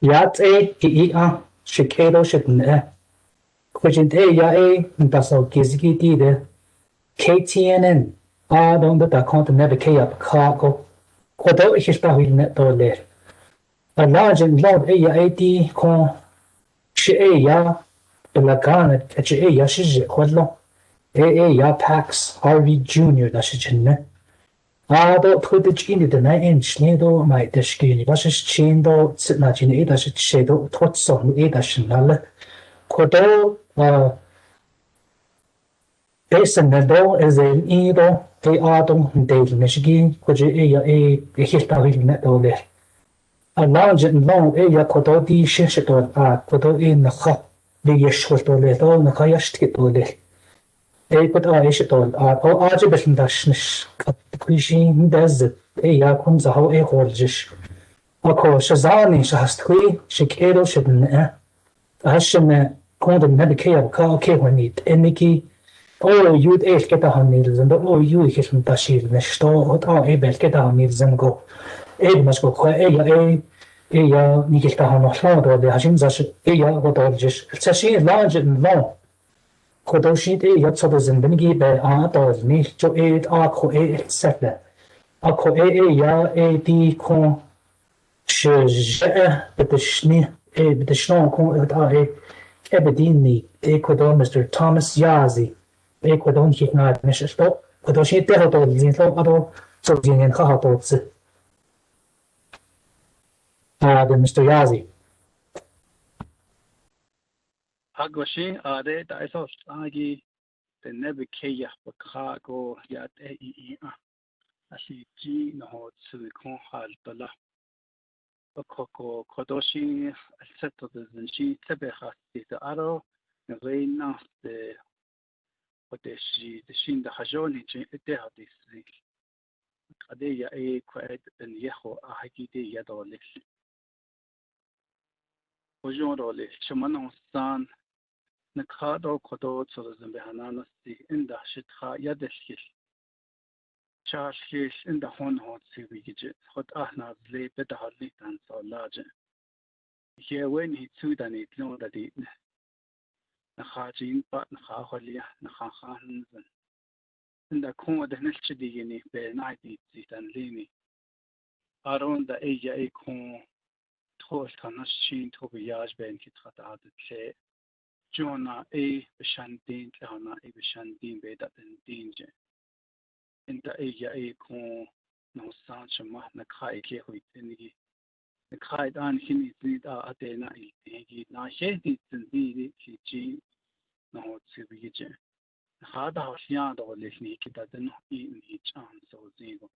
Yat a Chicago shit which in a that's all gizzy de KTNN don't the account never key up cargo. Quado is probably net dollar. A large and loud a con she la gana at ya shi quadlo ya Pax Harvey Jr. da shi chinne. Do put the chin the 9-inch needle my deshki was chin do sit na chin da shi shadow tots on da shi nala. Quado Jason Nadal is an ido Adom Dale Michigan, which a history net over. A large and long Kodo di Shishator Kodo in the hut, the Yeshwatole, all the Kayashtikole. They put our Ishitol or Arjibus Dashnish, Kuishin does it, comes a how a horjish. A co Shazani Shastui, Shikado Shidden, Hashem Condon Medicare, Kake when it, Eniki. You'd get a needles and you hit from Tashir, the store, what are able get our needles and go. Must go quite Nikita no sound or the Hashim's what all just Sashi large and long. Kodoshi yatsovers and Bengi by Arthurs, me to aid Arco etc. Arco D con Shej, but the Schne, the Schnon con Ebedini, Ecuador, Mr. Thomas Yazi. Ecuador hit not Mrs. Stop, Kodoshi Terrato, Zinto, so Zin Hahatos. Mr. Yazi. Agoshi, they saw Agi, the Nebekaya, Bakago, Yat Asi G, no, Silicon Haltola. Okoko, Kodoshi, settled the she, Tebeha, the arrow, the rain of the what is she, the shin, the Hajoni, they have this week. Adeya a quiet and Yeho, a haki de Yadolis. Ojoro, Shamano San. Nakado Kodo Solazan Behananas, the Inda Shitha Yadeshkish. Charge Kish in the Hon Hot Sivigit, Hot Ahnas lay better hardly than so large. Here when he Sudan it know that it Nahajin but Nahalia, Nahahan, in the corner the Nishidi be 90 and Lini. Around the Asia a con Toast Hanashin Tobiage Ben Kitata the Jonah a Bishandin, Lana a Bishandin Beda and Danger. In the Asia a con no Sancha Mahna Kai Kehuit in the Kai and Hini Zid Adena Igi, now he did indeed G no Sibige. Hada Yard or Lichnik that the no in each arm so zero.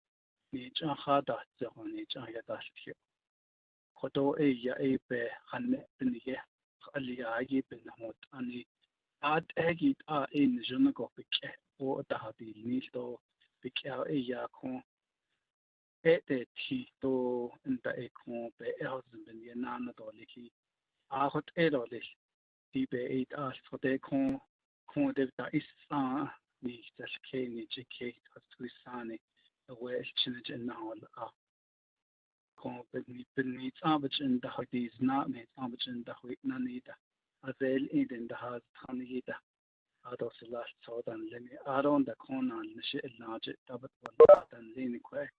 Each Hada on each Ayadash here. Kodo Asia a bear, Hanne in the Aliagi ben Hot and Ad Agit are in Junago Pique or Dahadi Nisto Pique a Yacon Ete Tito in the Econ by Elson ben Yanana Doliki. Ahot Edolis, Tibe 8 hours for the con Devta is me that's Kane, J.K. Tuisani, a West Chinage and now. Beneath Arbage and the Hudis not made Arbage and the Huitnanida, as they eat in the house Tanida, out of the last sword and Lenny, out on the corner and the shit large, double and Lenny Quack,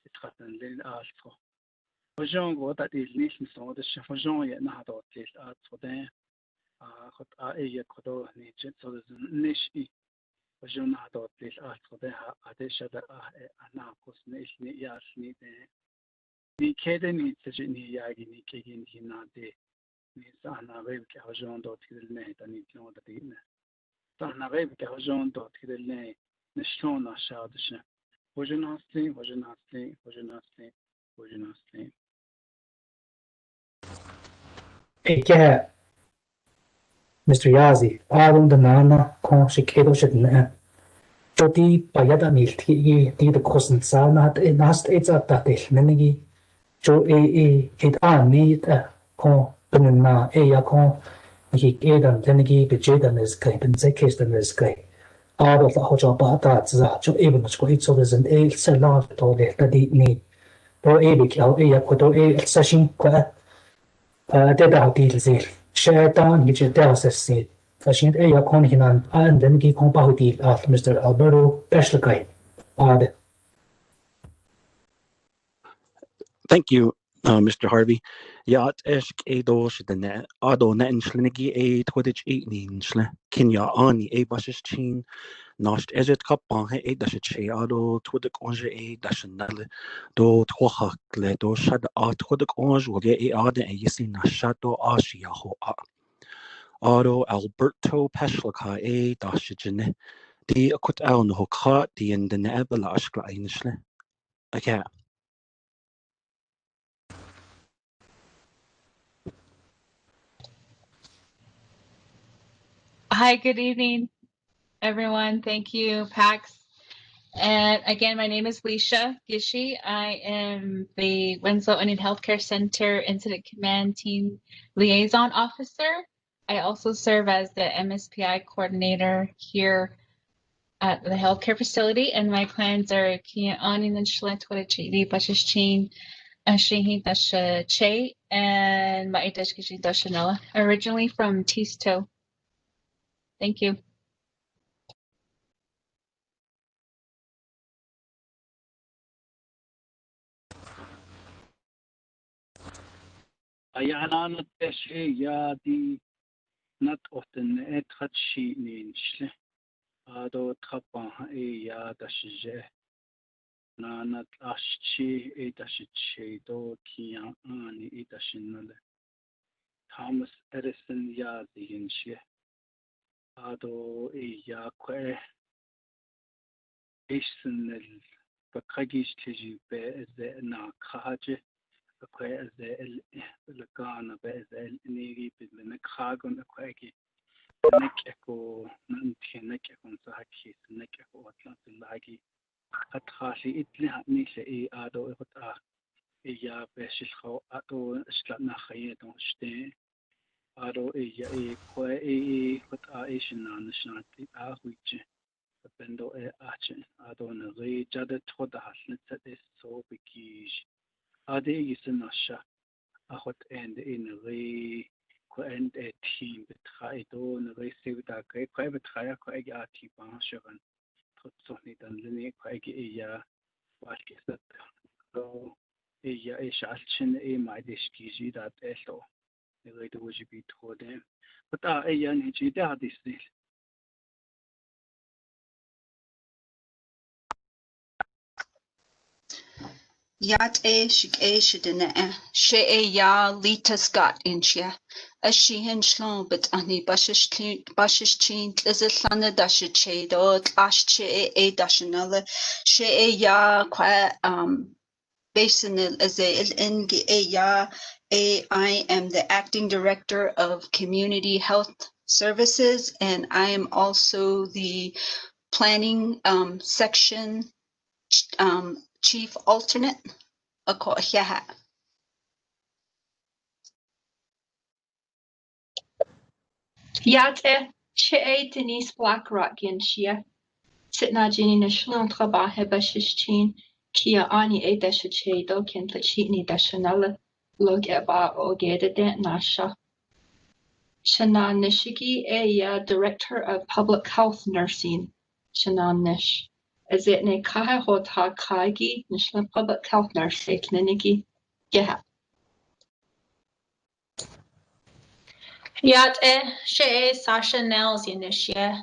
it has been Lenny asked for. For Jean, what that is listening so the chef for Jean yet not out this art for them. Hot a Kodo nature, so there's a niche. For Jean not out this art for them, they shall anarchos nation yasni there. Ni kede ni tse ni yagi ni kegi ni na de ni sana web ke hojon do tidel ne ta ni no da de ne sana web ke hojon do tidel ne ne shona shadsh hojon asli Yeah, Mr. Yazi, Adam the Nana, Con Chicago shit. Jodi Bayada Milti, the cousin Sana, and asked it's at that Menigi. Jo it need a con Benna con he ate and Lenigi be Jaden is guy, and they kissed in this guy. Out of the Hojo Bata, Jo even to eat so there's an a salad to the need. Or a big Kodo a session qua Data deal zil. Shaitan hit Delta seed. Fashion a Conhinan and then give compound deal of Mr. Alberto Peshlakay. Thank you, Mr. Harvey. Yaat esk dos de ne ado ne inslinigi twedich ninsle. Kinya ani basishin nost ezit kapan dashe ado twedik onge dashanale do twahakle do shad twedik onge will ye ade yisi nashato ashiaho ado Alberto Peshlaka dashijine. Die akut al no ka die in de nebel ashkla einsle. Okay. Hi, good evening, everyone. Thank you, Pax. And again, my name is Leisha Gishi. I am the Winslow Indian Healthcare Center Incident Command Team Liaison Officer. I also serve as the MSPI coordinator here at the healthcare facility, and my plans are Kiani Nishlet Wadachidi Bashishchin Ashihi Dasha Che and Maitashkishi Dashanella, originally from Tisto. Thank you. Ayana teshe ya di nat often et hatshi ninsle. Ado tapa ya dashje. Na nat ashchi e dashche do kiya ani e dashinale. Thomas Edison ya dinshe. Ado ya kwe isnel bakagis tiji be ze na kaje. Kwe ze el gana be ze el niri bidne kagon kwegi. Nekeko nanti nekeko sahaki nekeko atlas lagi atkhali itli hatni se ado ikota ya beshil kho ado islatna khayedon shte ado ya kwe kota ishna nishnati huiche bendo ache ado na re jada thoda haslet se so bikish ade yisnasha ahot and in re and a team betrai do na receive da kai betrai ko agi ati pa shagan so ni dan lini ko agi ya walke sat so ya shalchin mai diski da testo ni re do ji bit khode pata ya ni ji da disni Yat shik shidene she ya lita scott inchia. A she hinchlon but ani bashish chin tlizlana dashe do tlash dashanala she ya qua basinil as a ya I am the acting director of community health services and I am also the planning section chief alternate. Yate che Denise Blackrock Ginshia. Sitna Jenny Nashlon Trabahe Bashishchin, Kia Ani E Dashache do Ken Lachitni Dashanella, Log Eba Ogeda Dent Nasha. Shanan Nishiki Eya, Director of Public Health Nursing, Shanan Nish. As it ne Kaha Hota Kagi, Nishla Public Health Nurse, Kneniki. Yeah. Yat she Sasha Nels Inishia,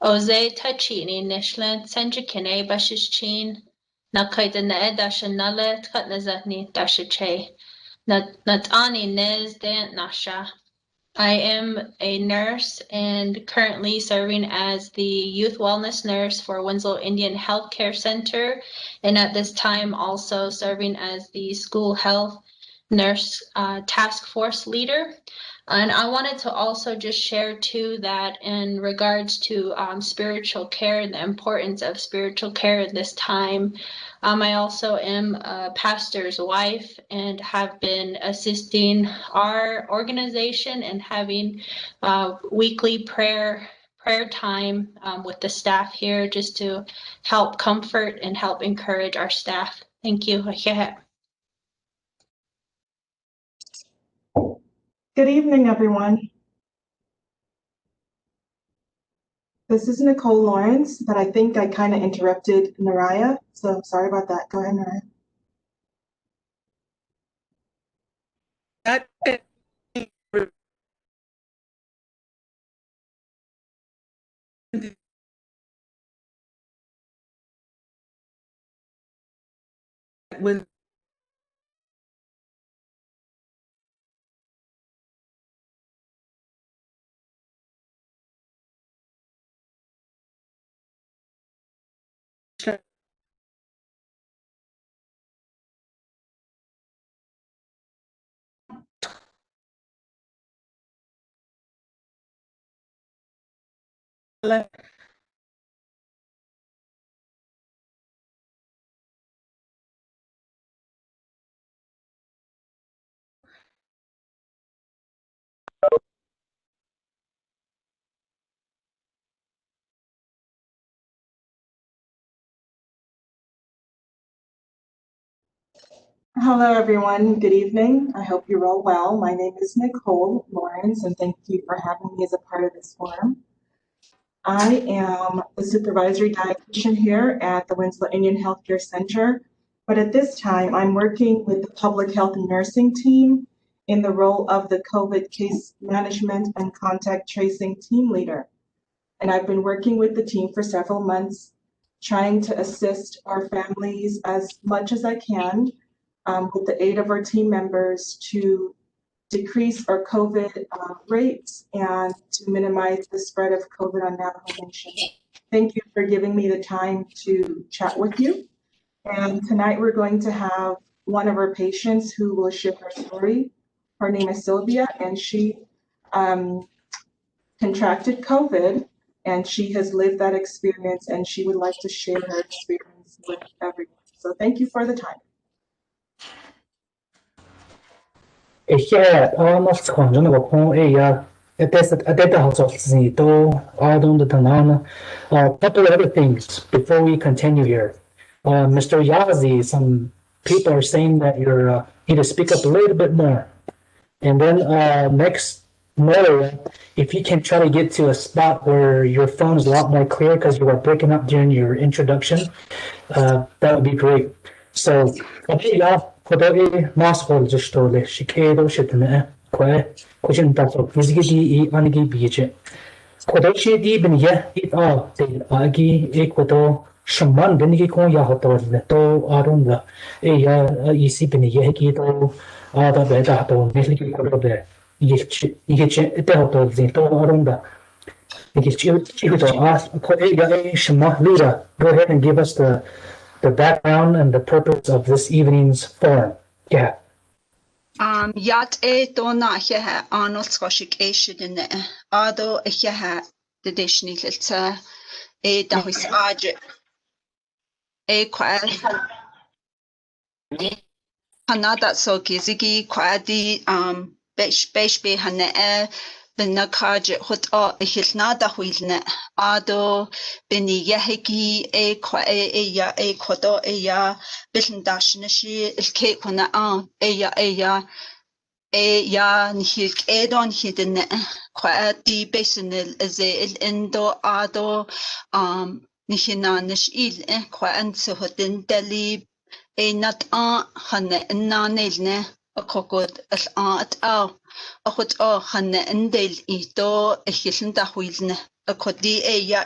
Oze Tachini Nishlan, Sanjakine Bashichin, Nakaidane Dashanale, Katnazatni Dashache, Natani Nez Dan Nasha. I am a nurse and currently serving as the youth wellness nurse for Winslow Indian Healthcare Center, and at this time also serving as the school health nurse task force leader. And I wanted to also just share too that in regards to spiritual care and the importance of spiritual care at this time, I also am a pastor's wife and have been assisting our organization and having weekly prayer time with the staff here just to help comfort and help encourage our staff. Thank you. Good evening, everyone. This is Nicole Lawrence, but I think I kind of interrupted Naraya, so I'm sorry about that. Go ahead, Naraya. When Hello, everyone. Good evening. I hope you're all well. My name is Nicole Lawrence, and thank you for having me as a part of this forum. I am the supervisory dietitian here at the Winslow Indian Healthcare Center, but at this time, I'm working with the public health and nursing team in the role of the COVID case management and contact tracing team leader. And I've been working with the team for several months, trying to assist our families as much as I can with the aid of our team members to decrease our COVID rates and to minimize the spread of COVID on Navajo Nation. Thank you for giving me the time to chat with you. And tonight we're going to have one of our patients who will share her story. Her name is Sylvia, and she contracted COVID, and she has lived that experience, and she would like to share her experience with everyone. So thank you for the time. almost conjono ko pon atesta housing to adon the tanana. Couple of other things before we continue here. Mr. Yazi, some people are saying that you need to speak up a little bit more. And then next, Moira, if you can try to get to a spot where your phone is a lot more clear because you were breaking up during your introduction, that would be great. So, Shaman benigi kon ya hoto to arun la e ya isi beni ye ki to ada beta to nesli ki ko de ye che te hoto zin to arun da ye chi to as ko e ya e shama lira. Go ahead and give us the background and the purpose of this evening's forum. Yeah. Yat dona he Arnold Skoshik Asian Ado he the dishni little da his age quite Hanada so gizigi quadi besh be hane benakaje hot hilnada huilne ado beni yahiki qua ya kodo ya bisndashnishi ilke kuna ya nihilk edon hidden quadi besenil ze indo ado nihinanish il qua anso hodin deli nat hanne nanelne a kokod as at a hot hanne endel ito a hisnda huilne a kodi ya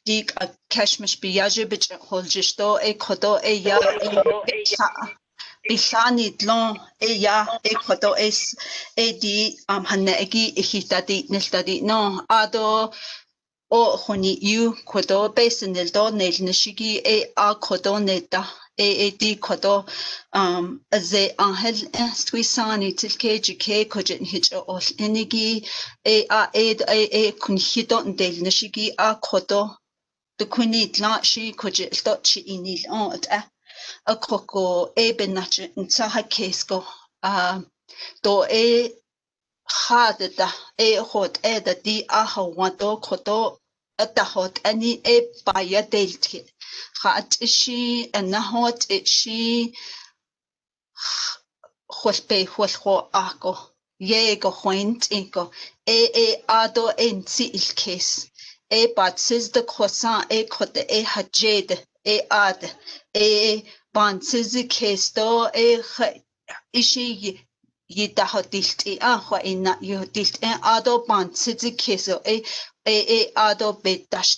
dik a kashmish biyaje bich holjisto kodo ya Bishani tlon ya kodo di hanne egi hitadi niltadi no ado o honi yu kodo besenil do nelnishigi a kodo neta di kodo ze angel stwisani tilke jike kojen hich ol enigi kun hito nelnishigi a kodo the kuni tla shi koje sto chi inil on a koko benach nsaha kesko do hadda hot da di aha wato kodo da hot ani baya delti hat shi na hot shi khospe khosho ako ye go point inko ado en si il case bat says the croissant kote hajed ad ban says the case do ishi yi da hodilt khwa ina yu dilt ado ban says the case ado betash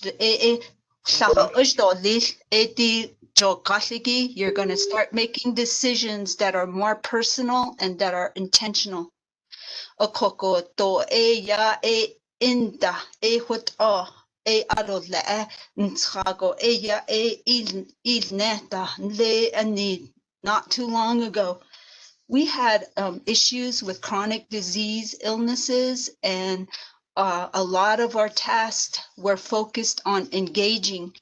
you're going to start making decisions that are more personal and that are intentional. Okoko to ya inda hut arola ntrago ya il neta le ani not too long ago. We had issues with chronic disease illnesses, and a lot of our tasks were focused on engaging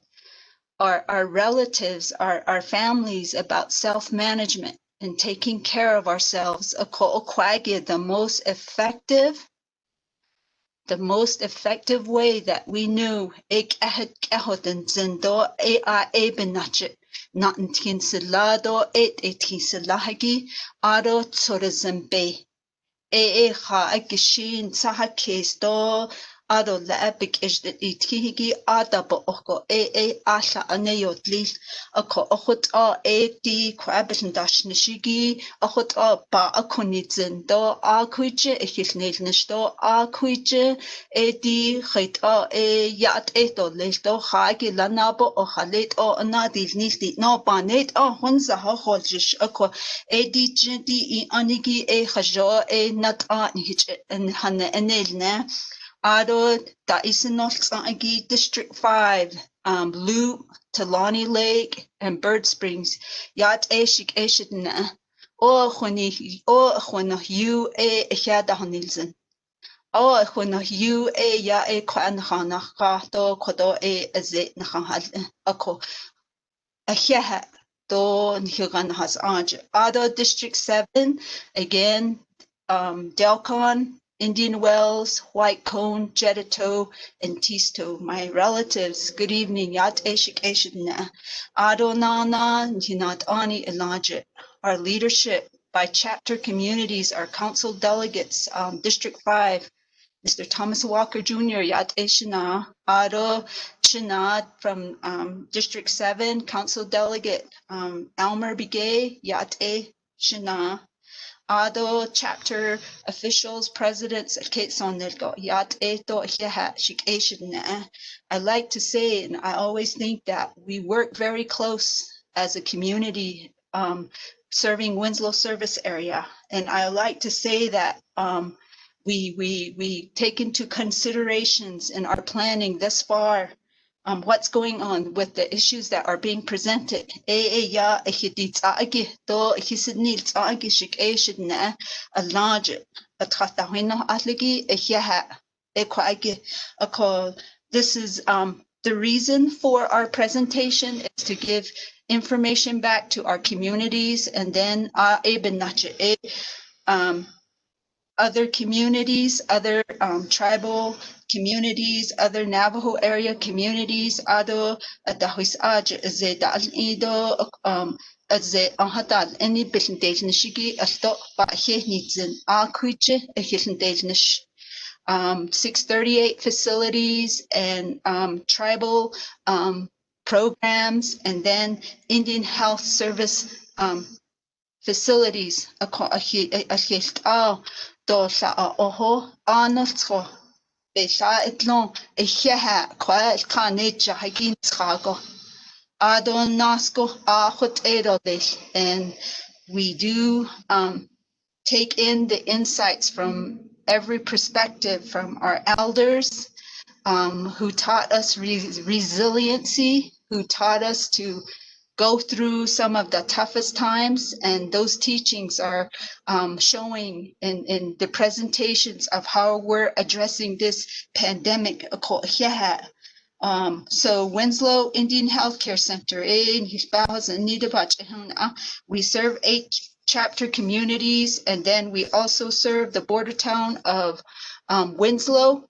our relatives, our families about self-management and taking care of ourselves. The most effective way that we knew aro tsorazambe saha kesto ado la epic is the itihigi ada bo oko asha aneyotli ako okot di kwabin dash nishigi okot ba akonitzen do akuije ehilnel nishto akuije di khait yat eto lesto khagi lanabo o khalet o anadil nilti no banet hunza holjish ako di jdi anigi khajo not nich and hanne enelne Ado da Isinoltsagi District 5, Blue, Talani Lake, and Bird Springs. Yat Eshik Eshidna. O Hwana you Hada Hanilsen. O Hwana you ya Kwan Hana Kato Kodo Azet Nahal Ako. Ahya do Nhugan has Anj. Ado District 7, again, Delcon, Indian Wells, White Cone, Jedito, and Tisto. My relatives, good evening. Yat Eshik Eshidna. Adonana, Hinat Ani Elijah. Our leadership by chapter communities, our council delegates, District 5, Mr. Thomas Walker Jr., Yat Eshina, Ado Shinad from District 7, council delegate, Elmer Bigay, Yat Shina. Ado chapter officials, presidents at Ketson Nilgo, Yat Eto Hiha Shik Eshidna. I like to say, and I always think that we work very close as a community serving Winslow service area. And I like to say that we take into considerations in our planning this far what's going on with the issues that are being presented. This is the reason for our presentation is to give information back to our communities, and then other communities, other tribal communities, other Navajo area communities, ado dahis ze dal ido ze anhatal any bilintage nishigi asto ba henitzen akuche ehilntage 638 facilities and tribal programs, and then Indian Health Service facilities do sa oho anotro be sa etlon eheha kwa kaneja hagin trago adon nasko ahot edodes. And we do take in the insights from every perspective from our elders who taught us resiliency, who taught us to go through some of the toughest times, and those teachings are showing in the presentations of how we're addressing this pandemic. So Winslow Indian Healthcare Center, we serve 8 chapter communities, and then we also serve the border town of Winslow,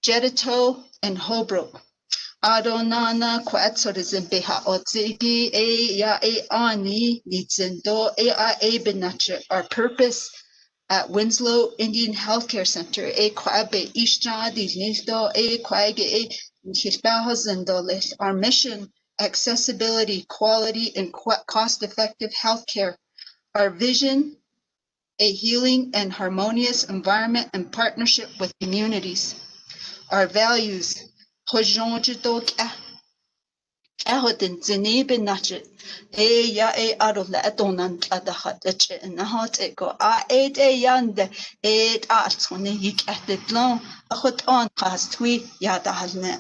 Jedito, and Holbrook. Adonana Quatsodism Beha Otsigi ya ani Nitzendo a benature. Our purpose at Winslow Indian Healthcare Center. Our mission, accessibility, quality, and cost-effective healthcare. Our vision, a healing and harmonious environment and partnership with communities. Our values, Ahotin Zenebe Nachet, ya adola atonan adahat nahat eko yande artsone yik at the long ahot on pastwi yadahne.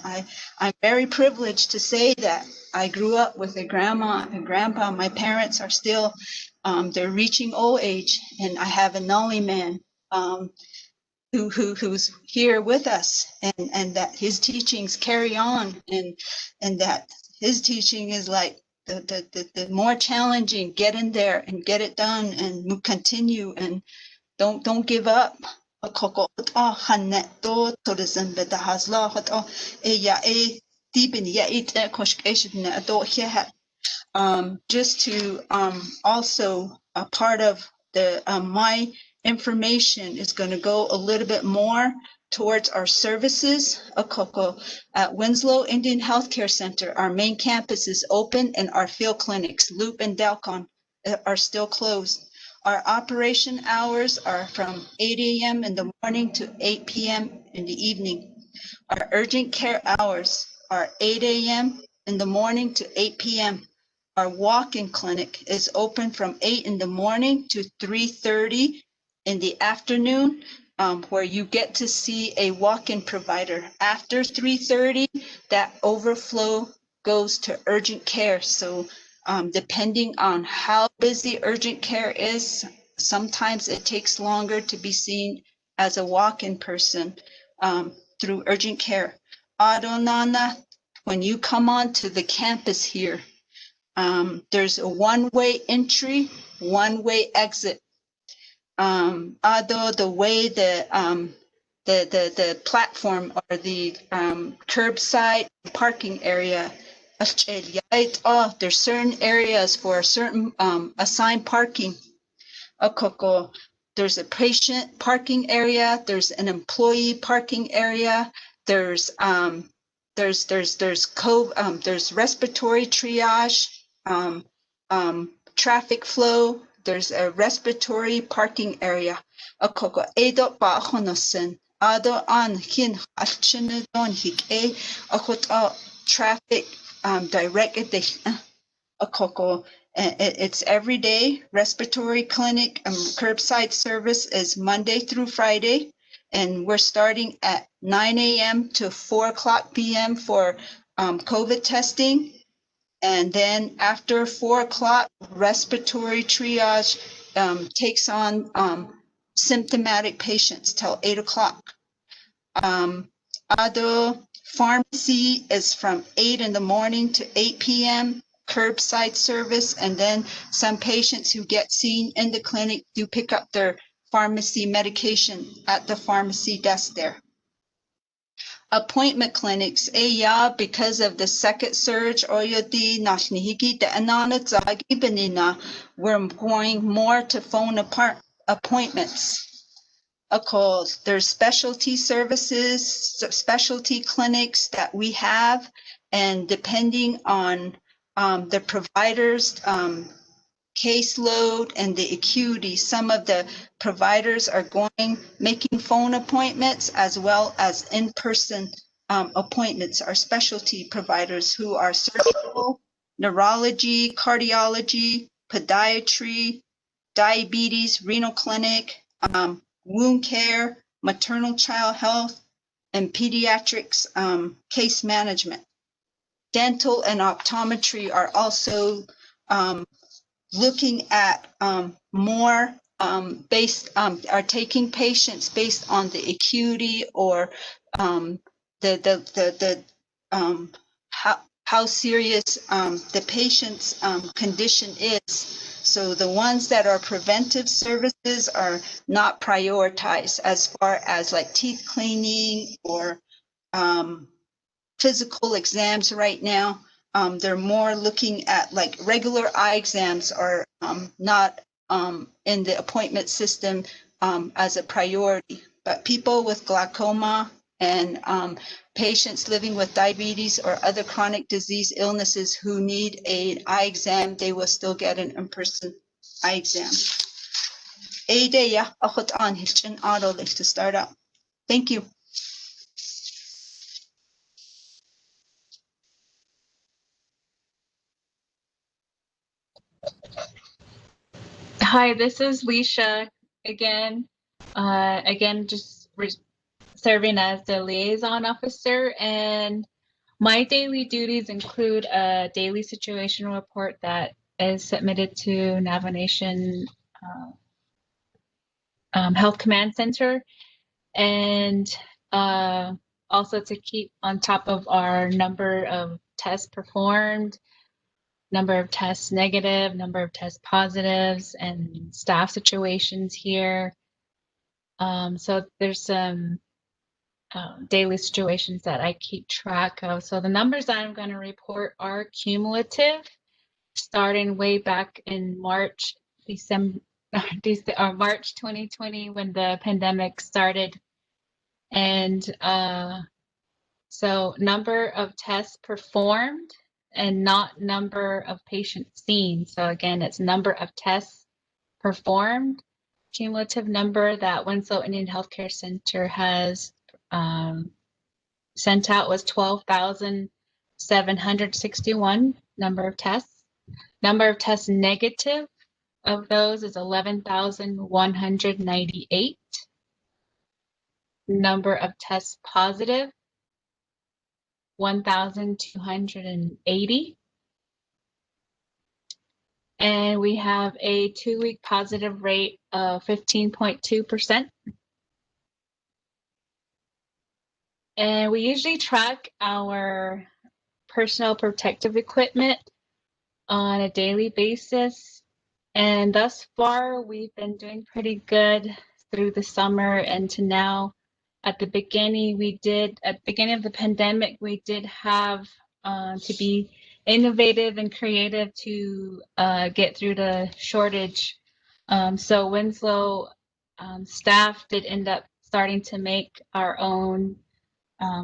I'm very privileged to say that I grew up with a grandma and grandpa. My parents are still they're reaching old age, and I have an only man who's here with us, and that his teachings carry on, and that his teaching is like the more challenging, get in there and get it done and continue and don't give up. Just to also a part of the my information is going to go a little bit more towards our services. At Winslow Indian Healthcare Center, our main campus is open, and our field clinics, Loop and Dalcon, are still closed. Our operation hours are from 8 a.m. in the morning to 8 p.m. in the evening. Our urgent care hours are 8 a.m. in the morning to 8 p.m. Our walk-in clinic is open from 8 in the morning to 3:30 in the afternoon, where you get to see a walk-in provider. After 3:30, that overflow goes to urgent care. So depending on how busy urgent care is, sometimes it takes longer to be seen as a walk-in person through urgent care. Adonana, when you come onto the campus here, there's a one-way entry, one-way exit. Although the way the platform or the curbside parking area, there's certain areas for certain assigned parking. There's a patient parking area. There's an employee parking area. There's respiratory triage, traffic flow. There's a respiratory parking area. Traffic directed. It's every day. Respiratory clinic curbside service is Monday through Friday, and we're starting at 9 a.m. to 4 o'clock p.m. for COVID testing. And then after 4 o'clock, respiratory triage takes on symptomatic patients till 8 o'clock. Other pharmacy is from 8 in the morning to 8 p.m. curbside service, and then some patients who get seen in the clinic do pick up their pharmacy medication at the pharmacy desk there. Appointment clinics, because of the second surge, we're going more to phone appointments. There's specialty services, specialty clinics that we have, and depending on the provider's caseload and the acuity, some of the providers are making phone appointments as well as in-person appointments. Our specialty providers who are surgical, neurology, cardiology, podiatry, diabetes, renal clinic, wound care, maternal child health, and pediatrics case management. Dental and optometry are also looking at more are taking patients based on the acuity or how serious the patient's condition is. So the ones that are preventive services are not prioritized as far as like teeth cleaning or physical exams right now. They're more looking at like regular eye exams are not in the appointment system as a priority. But people with glaucoma and patients living with diabetes or other chronic disease illnesses who need an eye exam, they will still get an in-person eye exam. To start out. Thank you. Hi, this is Leisha again. Just serving as the liaison officer, and my daily duties include a daily situation report that is submitted to Navigation Health Command Center, and also to keep on top of our number of tests performed, number of tests negative, number of tests positives, and staff situations here. So there's some daily situations that I keep track of. So the numbers that I'm going to report are cumulative, starting way back in March 2020 when the pandemic started. And so number of tests performed and not number of patients seen. So again, it's number of tests performed. Cumulative number that Winslow Indian Healthcare Center has sent out was 12,761 number of tests. Number of tests negative of those is 11,198. Number of tests positive, 1,280. And we have a 2-week positive rate of 15.2%. And we usually track our personal protective equipment on a daily basis. And thus far, we've been doing pretty good through the summer and to now. At the beginning of the pandemic, we did have to be innovative and creative to get through the shortage. So Winslow staff did end up starting to make our own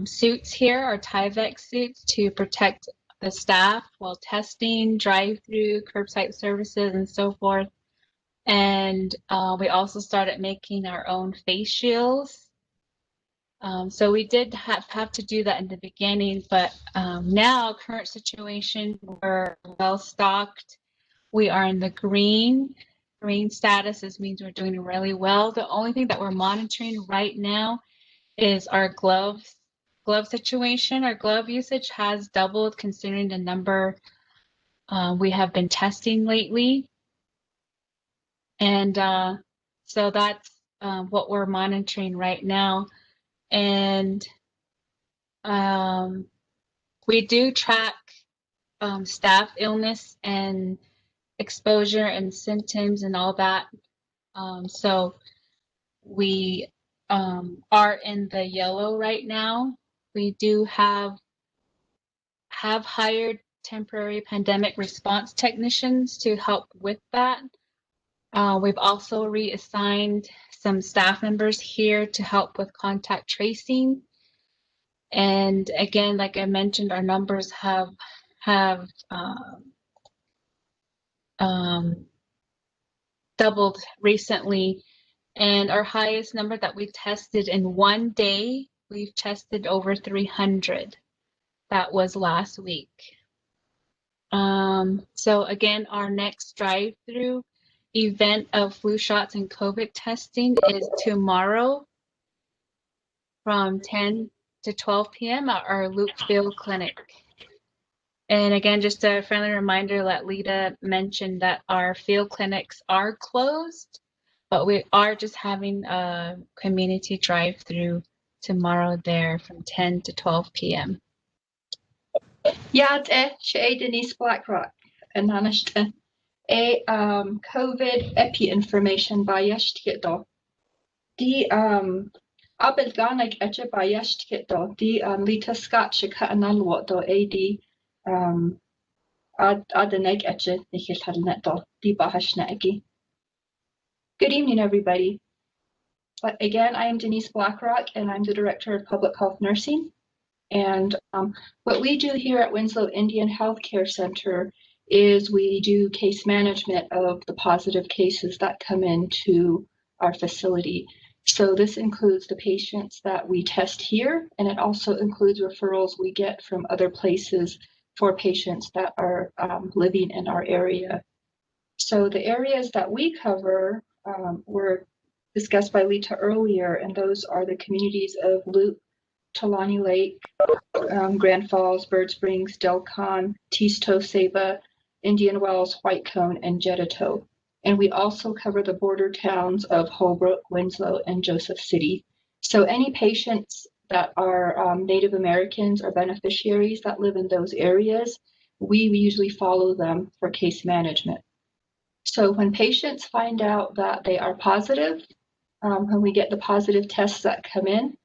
suits here, our Tyvek suits, to protect the staff while testing, drive-through, curbside services, and so forth. And we also started making our own face shields. So we did have to do that in the beginning, but now, current situation, we're well stocked. We are in the green. Green status. This means we're doing really well. The only thing that we're monitoring right now is our glove situation. Our glove usage has doubled considering the number we have been testing lately. And so that's what we're monitoring right now. And we do track staff illness and exposure and symptoms and all that. So we are in the yellow right now. We do have hired temporary pandemic response technicians to help with that. We've also reassigned some staff members here to help with contact tracing. And again, like I mentioned, our numbers have doubled recently. And our highest number that we tested in one day, we've tested over 300. That was last week. So again, our next drive-through event of flu shots and COVID testing is tomorrow from 10 to 12 p.m. at our Loopfield Clinic. And again, just a friendly reminder that Lita mentioned that our field clinics are closed, but we are just having a community drive-through tomorrow there from 10 to 12 p.m. Yad Shea Denise Blackrock and Hanishta COVID epi information by Yashtkito. The Abel Ganek Etche by Yashtkito, the Lita Scott Shika Analwato AD Adenek Etche Nikhilneto, the Bahashnagi. Good evening, everybody. But again, I am Denise Blackrock, and I'm the Director of Public Health Nursing. And what we do here at Winslow Indian Healthcare Center is we do case management of the positive cases that come into our facility. So this includes the patients that we test here, and it also includes referrals we get from other places for patients that are living in our area. So the areas that we cover were discussed by Lita earlier, and those are the communities of Loop, Talani Lake, Grand Falls, Bird Springs, Delcon, Teesto, Saba, Indian Wells, Whitecone, and Jettato. And we also cover the border towns of Holbrook, Winslow, and Joseph City. So any patients that are Native Americans or beneficiaries that live in those areas, we usually follow them for case management. So when patients find out that they are positive, when we get the positive tests that come in,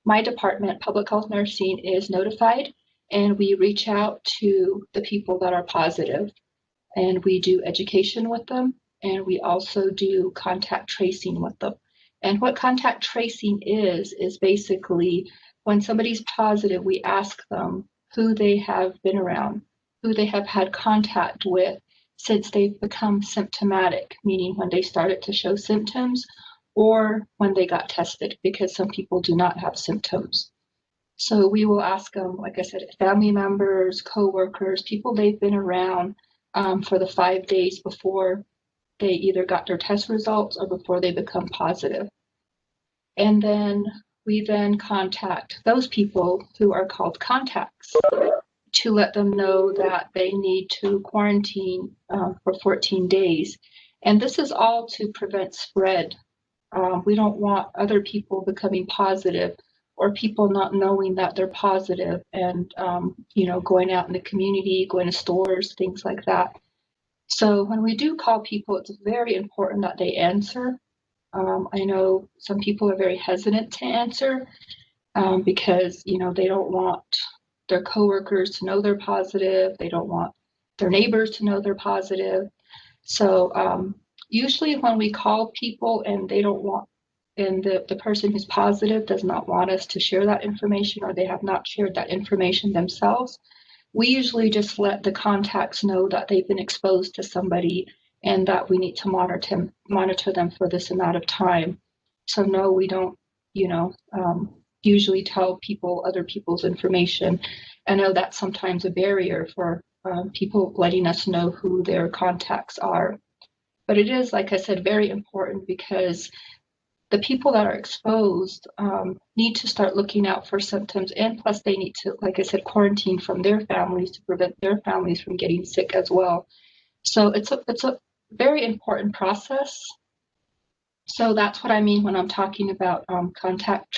my department, Public Health Nursing, is notified, and we reach out to the people that are positive, and we do education with them, and we also do contact tracing with them. And what contact tracing is basically when somebody's positive, we ask them who they have been around, who they have had contact with since they've become symptomatic, meaning when they started to show symptoms or when they got tested, because some people do not have symptoms. So we will ask them, like I said, family members, coworkers, people they've been around for the 5 days before they either got their test results or before they become positive. And then we then contact those people who are called contacts to let them know that they need to quarantine for 14 days. And this is all to prevent spread. We don't want other people becoming positive or people not knowing that they're positive and, going out in the community, going to stores, things like that. So when we do call people, it's very important that they answer. I know some people are very hesitant to answer because, they don't want their coworkers to know they're positive. They don't want their neighbors to know they're positive. So usually when we call people and they don't want, and the person who's positive does not want us to share that information, or they have not shared that information themselves, we usually just let the contacts know that they've been exposed to somebody and that we need to monitor them for this amount of time. So no, we don't, usually tell people other people's information. I know that's sometimes a barrier for people letting us know who their contacts are. But it is, like I said, very important because the people that are exposed need to start looking out for symptoms, and plus they need to, like I said, quarantine from their families to prevent their families from getting sick as well. So it's a very important process. So that's what I mean when I'm talking about contact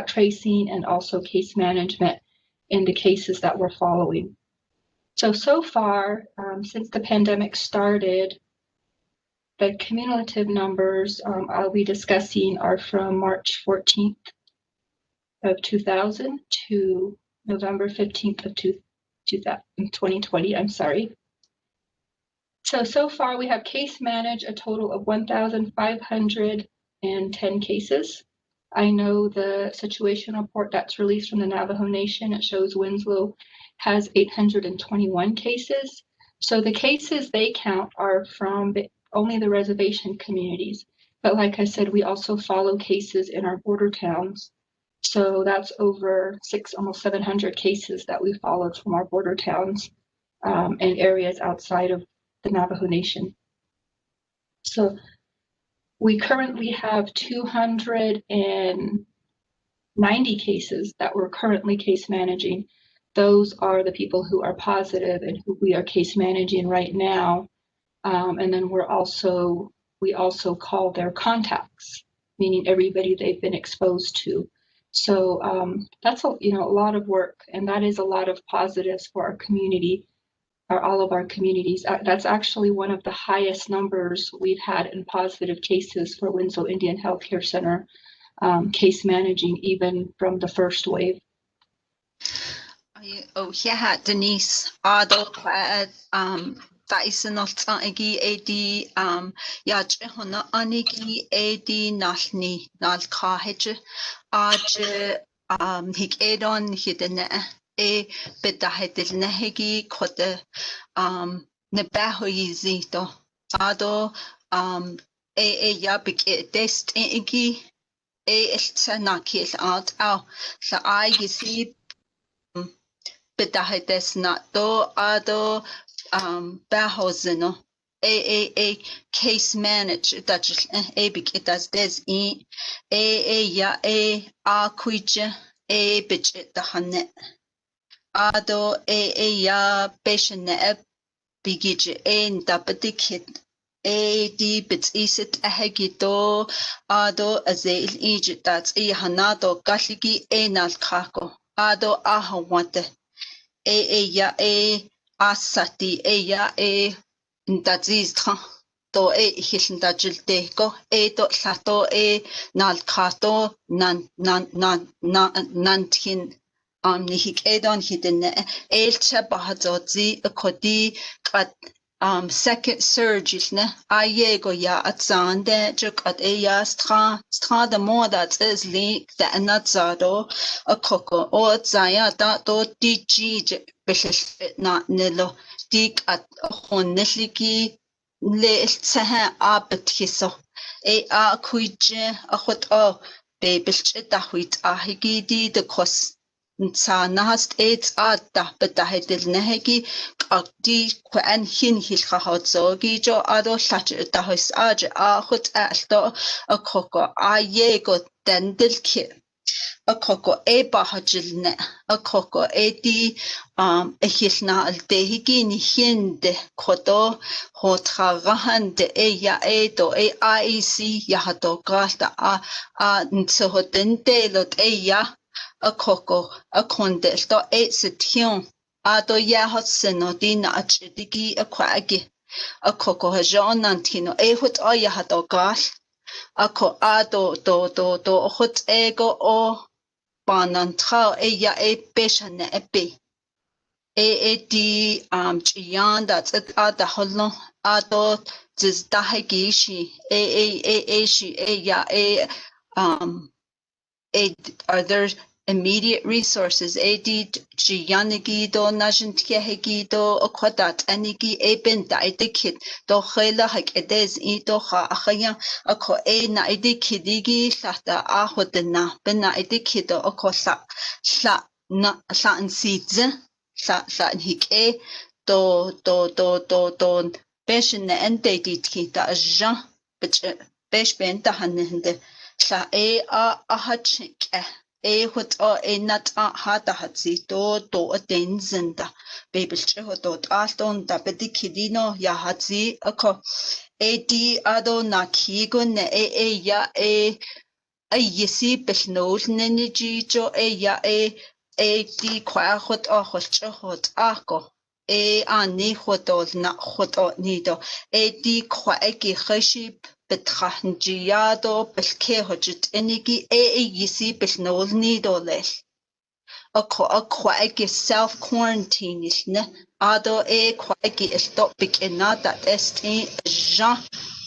tracing and also case management in the cases that we're following. So far, since the pandemic started, the cumulative numbers I'll be discussing are from March 14th of 2000 to November 15th of 2020, I'm sorry. So far we have case managed a total of 1,510 cases. I know the situation report that's released from the Navajo Nation, it shows Winslow has 821 cases. So the cases they count are from only the reservation communities. But like I said, we also follow cases in our border towns. So that's over almost 700 cases that we followed from our border towns and areas outside of the Navajo Nation. So we currently have 290 cases that we're currently case managing. Those are the people who are positive and who we are case managing right now. And then we also call their contacts, meaning everybody they've been exposed to. So that's a lot of work, and that is a lot of positives for our community, or all of our communities. That's actually one of the highest numbers we've had in positive cases for Winslow Indian Healthcare Center, case managing even from the first wave. Oh, yeah, Denise. ta'isanolta igi edi yaj hona anigi edi nalni nal kahege aj hik edon hidene bedahedil nehegi kote nebahoyizito ado ya bik test igi eltsanakil out au la aigisi bedahedes na do ado bahozeno a case manage that big it as des ya a kuije bitch the hanne ado ya beshne bigije dabadikit di bits isit ahegito ado azel egypt that's hanado galigi nal kako ado ahawante ya asati ya ndazistra to hilndajilde ko to sato nal kato nantin nihik edon hidden elche bahazotzi kodi kat second surge ne ayego ya atsande juk at ya stra the more that is link the anazado a koko o zaya da to dg na nelo dik at honnesliki le tsaha abthiso a kuije a khot o bebelch da huit a higidi de kos Sa nahast aids adda bedahedil nehegi qaqdi qan hin hilkhahot zogi jo ado lach dahis aj khut alto akoko ayego dendilki akoko bahajilne akoko edi ehilna aldehigi ni hinde kodo hotrahande ya edo aic yahato galta a ntsohodende lot ya a coco a condel to 8 setion ado ya hotseno dina achidigi a kwagi a coco hajon antino hut o ya hato gal a co ado do hot ego o banantra ya beshane epi di chiyan that's at holno ado zizdahegi shi ya are there immediate resources jiyanigi do najintihegi do okwadat anigi ben daidikid do khela hak edes do kha akhaya akho na idikidigi sahta ahodna ben idikid okosa sla na ansitze sa hike do beshne endeditki da ja besh ben da hanende sa ahachike hut o nat hata hatsi do atenzenda bebelche hot alton da bedikidino ya hatsi ako di ado nakigo ne ya yesi belnol neji jo ya di kwa hot o hot ako ani hotol na hoto nido di kwa eki khashib betrangiado belke hojit enigi yisi belnol nido lel akwa eki self quarantine isne ado kwa eki stopik enada esti ja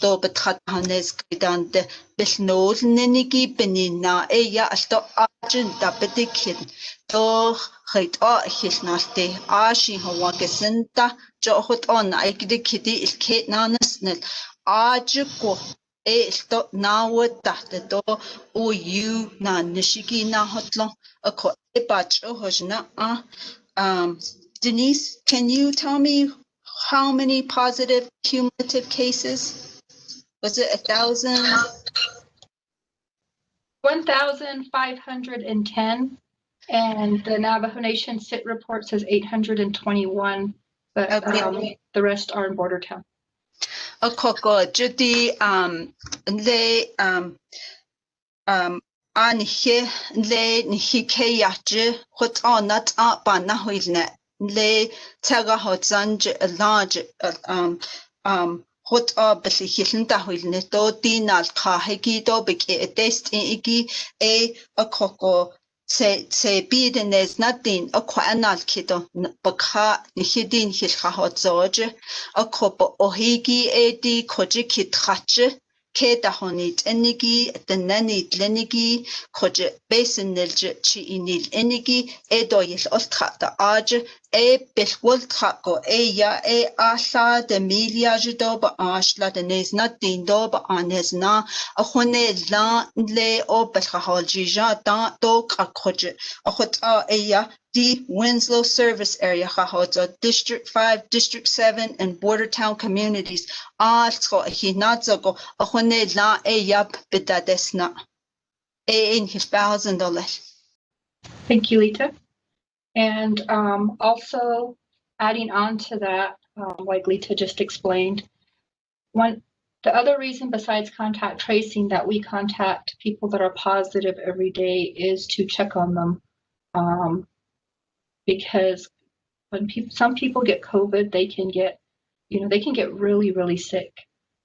do betrathanes gidande belnol nenigi benina ya sto agent da bedikin do khait hilnalte ashi hawa kesenta johot on aikidikidi ilke nanasnel ajko sto nawo tahte do you na nishigi na hotlo ako bach hojna Denise, can you tell me how many positive cumulative cases? Was it 1,000? 1,510, and the Navajo Nation SIT report says 821, but Okay. the rest are in border town. Akoko judi le anhe le nhike yaje hot onat ba na hoilne le taga hot zanj large hot bel hilnta hoilne do dinal khahegi do bik test igi akoko se bidenes natin o kwanal kito bakha nihidin hilkhahozoje o kopo ohigi edi koji kithache ke dahonit enigi tenanit lenigi koje besenelje chi inil enigi edoyil olthata age e belwolthako ya asla de miliage doba asla de nes natin doba anesna a khone la le o belkhaholjija ta do koje akhot ya the Winslow service area District 5, District 7, and border town communities. Also, hinatzago ahone la yap bitadesna. In his $1,000. Thank you, Lita. And also adding on to that, like Lita just explained, the other reason besides contact tracing that we contact people that are positive every day is to check on them. Because when some people get COVID, they can get really, really sick.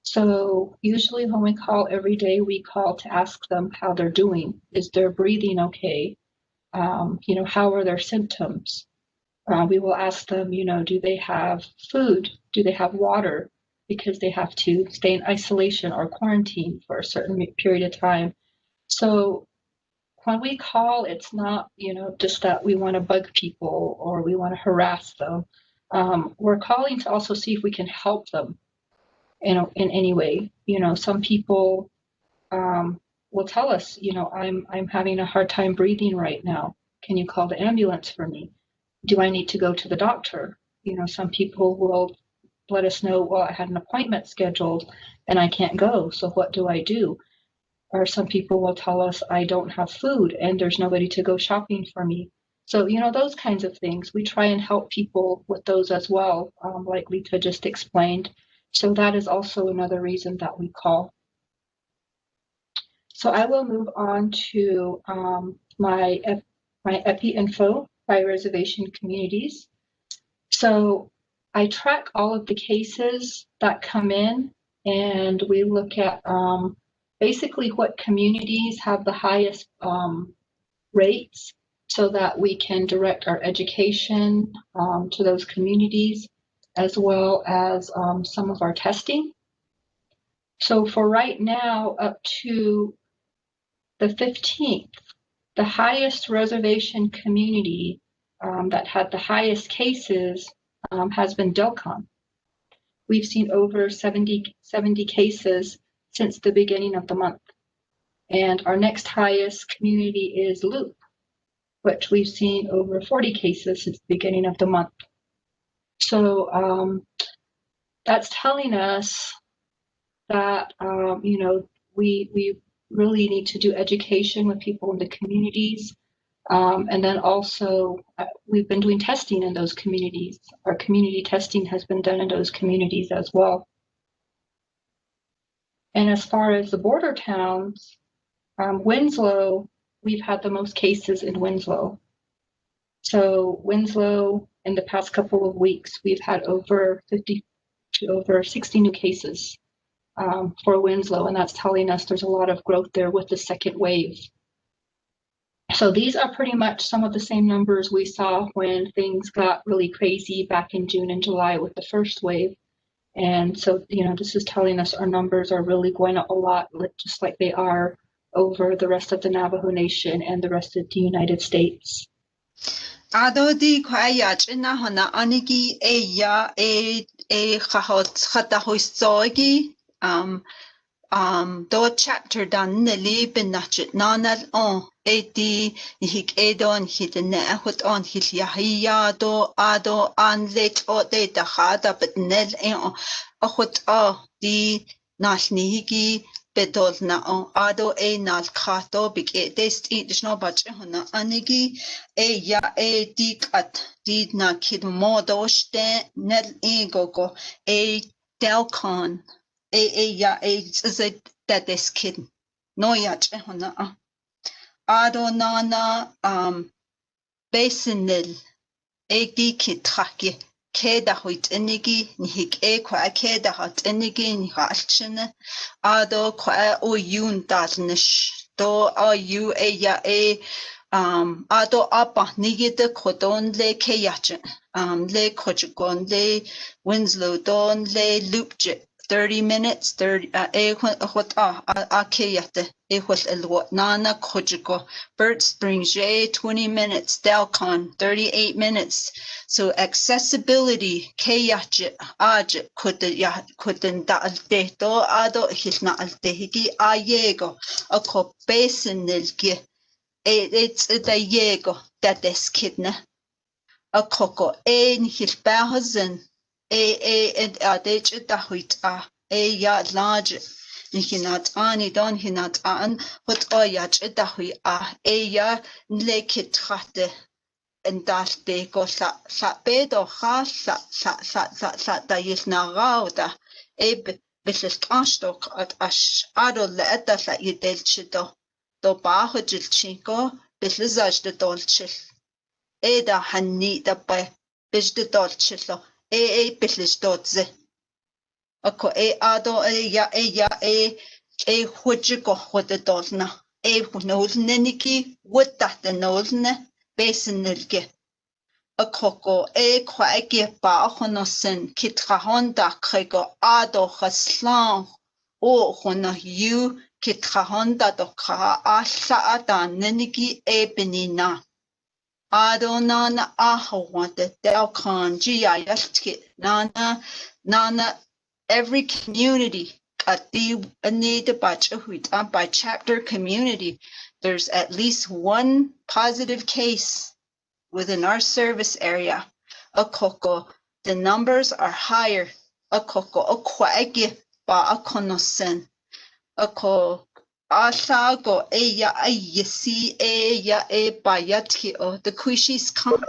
So usually when we call every day, we call to ask them how they're doing. Is their breathing okay? How are their symptoms? We will ask them, do they have food? Do they have water? Because they have to stay in isolation or quarantine for a certain period of time. So when we call, it's not, just that we want to bug people or we want to harass them. We're calling to also see if we can help them, in any way. Some people will tell us, I'm having a hard time breathing right now. Can you call the ambulance for me? Do I need to go to the doctor? Some people will let us know, well, I had an appointment scheduled and I can't go. So what do I do? Or some people will tell us I don't have food and there's nobody to go shopping for me. So, those kinds of things, we try and help people with those as well, like Lita just explained. So that is also another reason that we call. So I will move on to my EPI info by reservation communities. So I track all of the cases that come in, and we look at basically what communities have the highest rates so that we can direct our education to those communities, as well as some of our testing. So for right now, up to the 15th, the highest reservation community that had the highest cases has been Delcon. We've seen over 70 cases since the beginning of the month. And our next highest community is Loop, which we've seen over 40 cases since the beginning of the month. So that's telling us that, we really need to do education with people in the communities. And then also, we've been doing testing in those communities. Our community testing has been done in those communities as well. And as far as the border towns, Winslow, we've had the most cases in Winslow. So Winslow, in the past couple of weeks, we've had over 50 to over 60 new cases for Winslow, and that's telling us there's a lot of growth there with the second wave. So these are pretty much some of the same numbers we saw when things got really crazy back in June and July with the first wave. And so, this is telling us our numbers are really going up a lot, just like they are over the rest of the Navajo Nation and the rest of the United States. Adodi kwayach ina hana anigi eya khatahoistogi do chapter dan neli benachet nanal on edi hik edon hitne hot on hilyahiya do ado an let o de da hada betnel en hot di nalnigi betol na on ado nal khato big test it no bach hona anigi ya dikat did na kid modoste nel egogo delcon ya that is kid no yach hona ado nana basinel di kid trake Keda hoit enigi ni hik kwa keda hat enigi ni halchene ado kwa o yun darnish do a you ya ado apa nigida kodon le keyachin le kochikon le Winslow don le loopje 30 minutes 30 keyate elwat nana kochiko Burt Springs 20 minutes Dalcon 38 minutes. So accessibility keyache aj kudin da alte do ado hilna alte higi ayego ako besenilge it's the yego that is kidna a coco hilbahazen and adage da huit ya large hinat ani don hinat an what oyach da hui ya lekit hatte and that they go sa bed or ha sa da is na rauda bisest anstok at adol etta sa idelchido do bahojilchinko bislizaj de dolchil da hanni da ba bis de dolchilo bislis dodze ako ado hujiko hode dolna nolneniki wutta de nolne besenilge a coco quacky bahonosen kitra honda krego ado haslan o hona you kitra honda do ka asa adan nenigi benina ado nana ahawante delcon giayaski nana every community at the need by chapter community there's at least one positive case within our service area. A coco, the numbers are higher. A coco, a quaggy ba a conosen. A co asago yasi bayatki o the quishis come.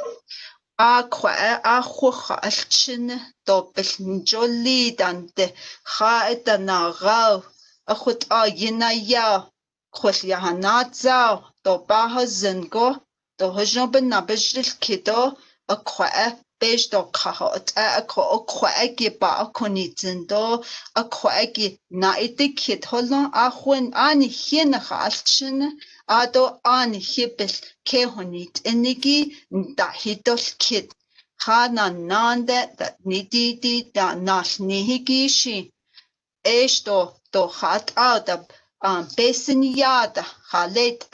A qua a hocha a chin doppel jolly dante ha na rau. A hut yina ya. Kwasya hanat zao do baha zengo. Do hojoben na bejil kido a kwa bej do kahot a kwa giba a konitzendo a kwa gi na ite kid holon a hun ani hin halchin ado ani hibel ke honit enigi da hidol kid hana nande that nididi da nas nihigishi esto do hat out besen yada halet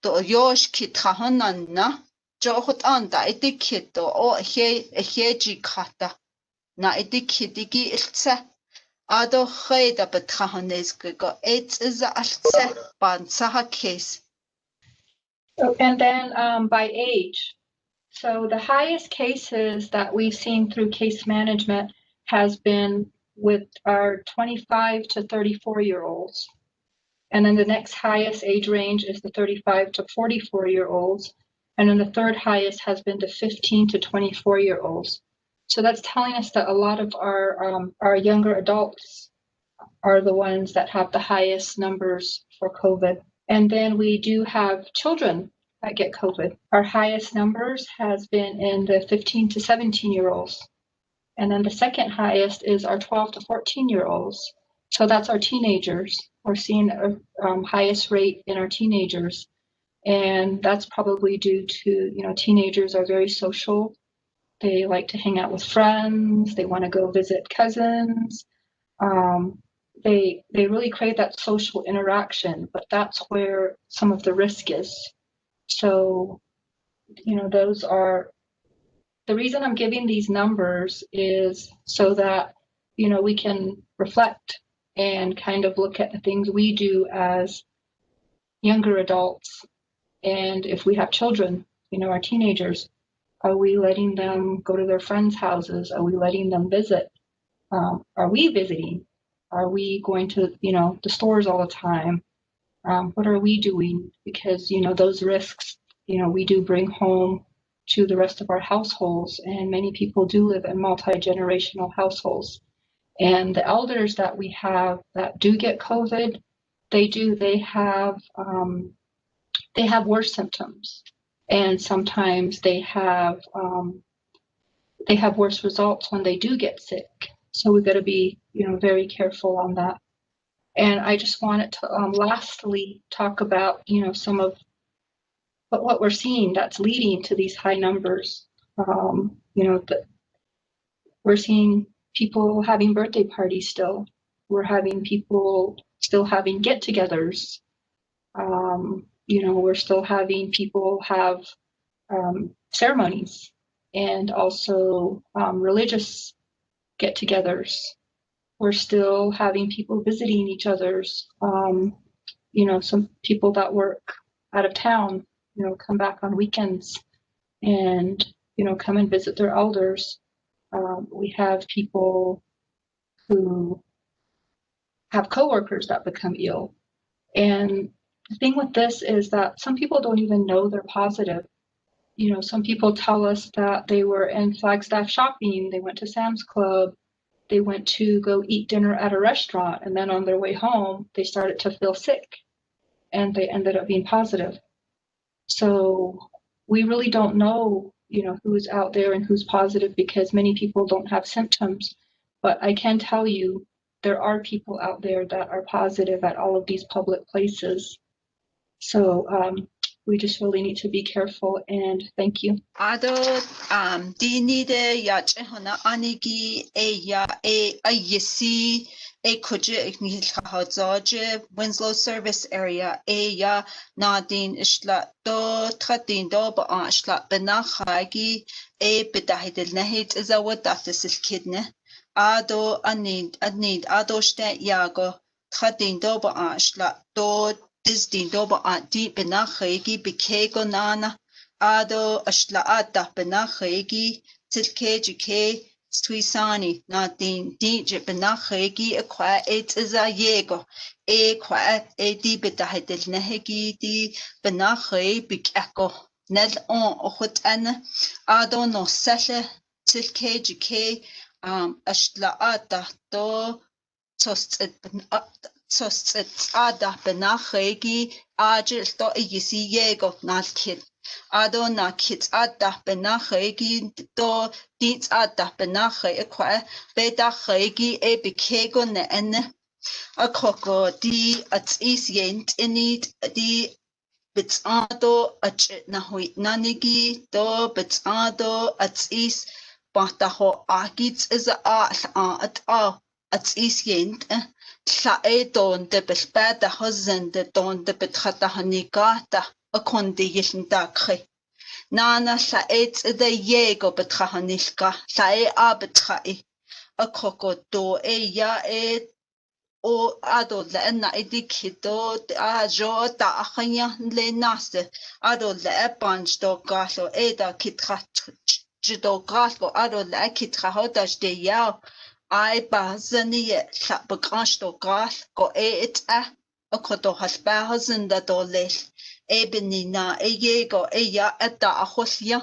do yosh kit hahanna johot anda etikito o heji kata na etikidigi iltse ado khayda bethahanesgo it is altse ban saha case. And then by age. So the highest cases that we've seen through case management has been with our 25 to 34-year-olds. And then the next highest age range is the 35 to 44-year-olds. And then the third highest has been the 15 to 24-year-olds. So that's telling us that a lot of our younger adults are the ones that have the highest numbers for COVID. And then we do have children that get COVID. Our highest numbers has been in the 15 to 17-year-olds. And then the second highest is our 12 to 14-year-olds. So that's our teenagers. We're seeing a highest rate in our teenagers. And that's probably due to, teenagers are very social. They like to hang out with friends. They want to go visit cousins. They really crave that social interaction, but that's where some of the risk is. So, those are the reason I'm giving these numbers is so that, we can reflect and kind of look at the things we do as younger adults. And if we have children, our teenagers, are we letting them go to their friends' houses? Are we letting them visit? Are we visiting? Are we going to, the stores all the time? What are we doing? Because, those risks, we do bring home to the rest of our households, and many people do live in multi-generational households. And the elders that we have that do get COVID, they have worse symptoms, and sometimes they have worse results when they do get sick. So we've got to be, very careful on that. And I just wanted to lastly talk about, some of But what we're seeing that's leading to these high numbers, we're seeing people having birthday parties still. We're having people still having get-togethers. We're still having people have ceremonies and also religious get-togethers. We're still having people visiting each other's, some people that work out of town, come back on weekends and, come and visit their elders. We have people who have coworkers that become ill. And the thing with this is that some people don't even know they're positive. Some people tell us that they were in Flagstaff shopping, they went to Sam's Club, they went to go eat dinner at a restaurant, and then on their way home, they started to feel sick and they ended up being positive. So we really don't know, who's out there and who's positive because many people don't have symptoms. But I can tell you there are people out there that are positive at all of these public places. So we just really need to be careful, and thank you. Winslow service area nadin ishla do tradin do ba ashla benachagi bedahidel nahit is a what that is kidne ado anid ado ste yago tradin do ba ashla do disdin do ba di benachagi bekego nana ado ashla ada benachagi tilkejike Swisani nadin DJ benachegi qua it is a yego qua di bedahidel nahegi di benache bikako nel on ochut an ado no sele tilkejike ashla ada do tost ada benachegi agil do yisi yego nalkid Ado na kit ada benachegi do dit ada benache qua bedachegi bekego ne enne a koko di at is yent inid di bitsado at na hui nanigi do bitsado at is bataho agits is a at is yent sa don de bespeda hozen de don de betrata hanigata a kondi yisndakhe Nana sa et the yego betrahanilka sa abetrai a koko do ya o ado le na edikito a jo ta ahanya le naste ado le punch do gaso da kitra jido gaso ado le kitra hodash de ya ai bazani sa bekansh do gas go et a koto hasba hazinda do le Ebenina yego ya etta ahosia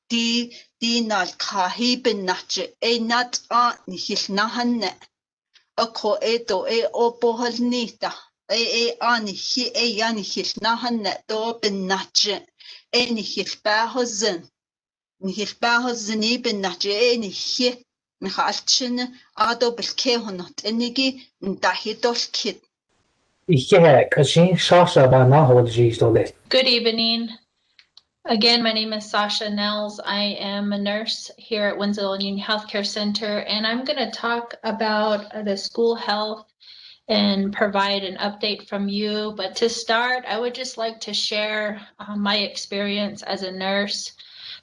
di nal kahi benache nat ni hilnahanne ako eto opohalnita ani hi yani hilnahanne do benache ni hilbahozen ni hilbahozen benache ni hi ni halchin ado belkehonot enigi ndahidol kit Yeah, Kashin Sasha Banahol. Good evening. Again, my name is Sasha Nels. I am a nurse here at Winslow Union Healthcare Center, and I'm going to talk about the school health and provide an update from you. But to start, I would just like to share my experience as a nurse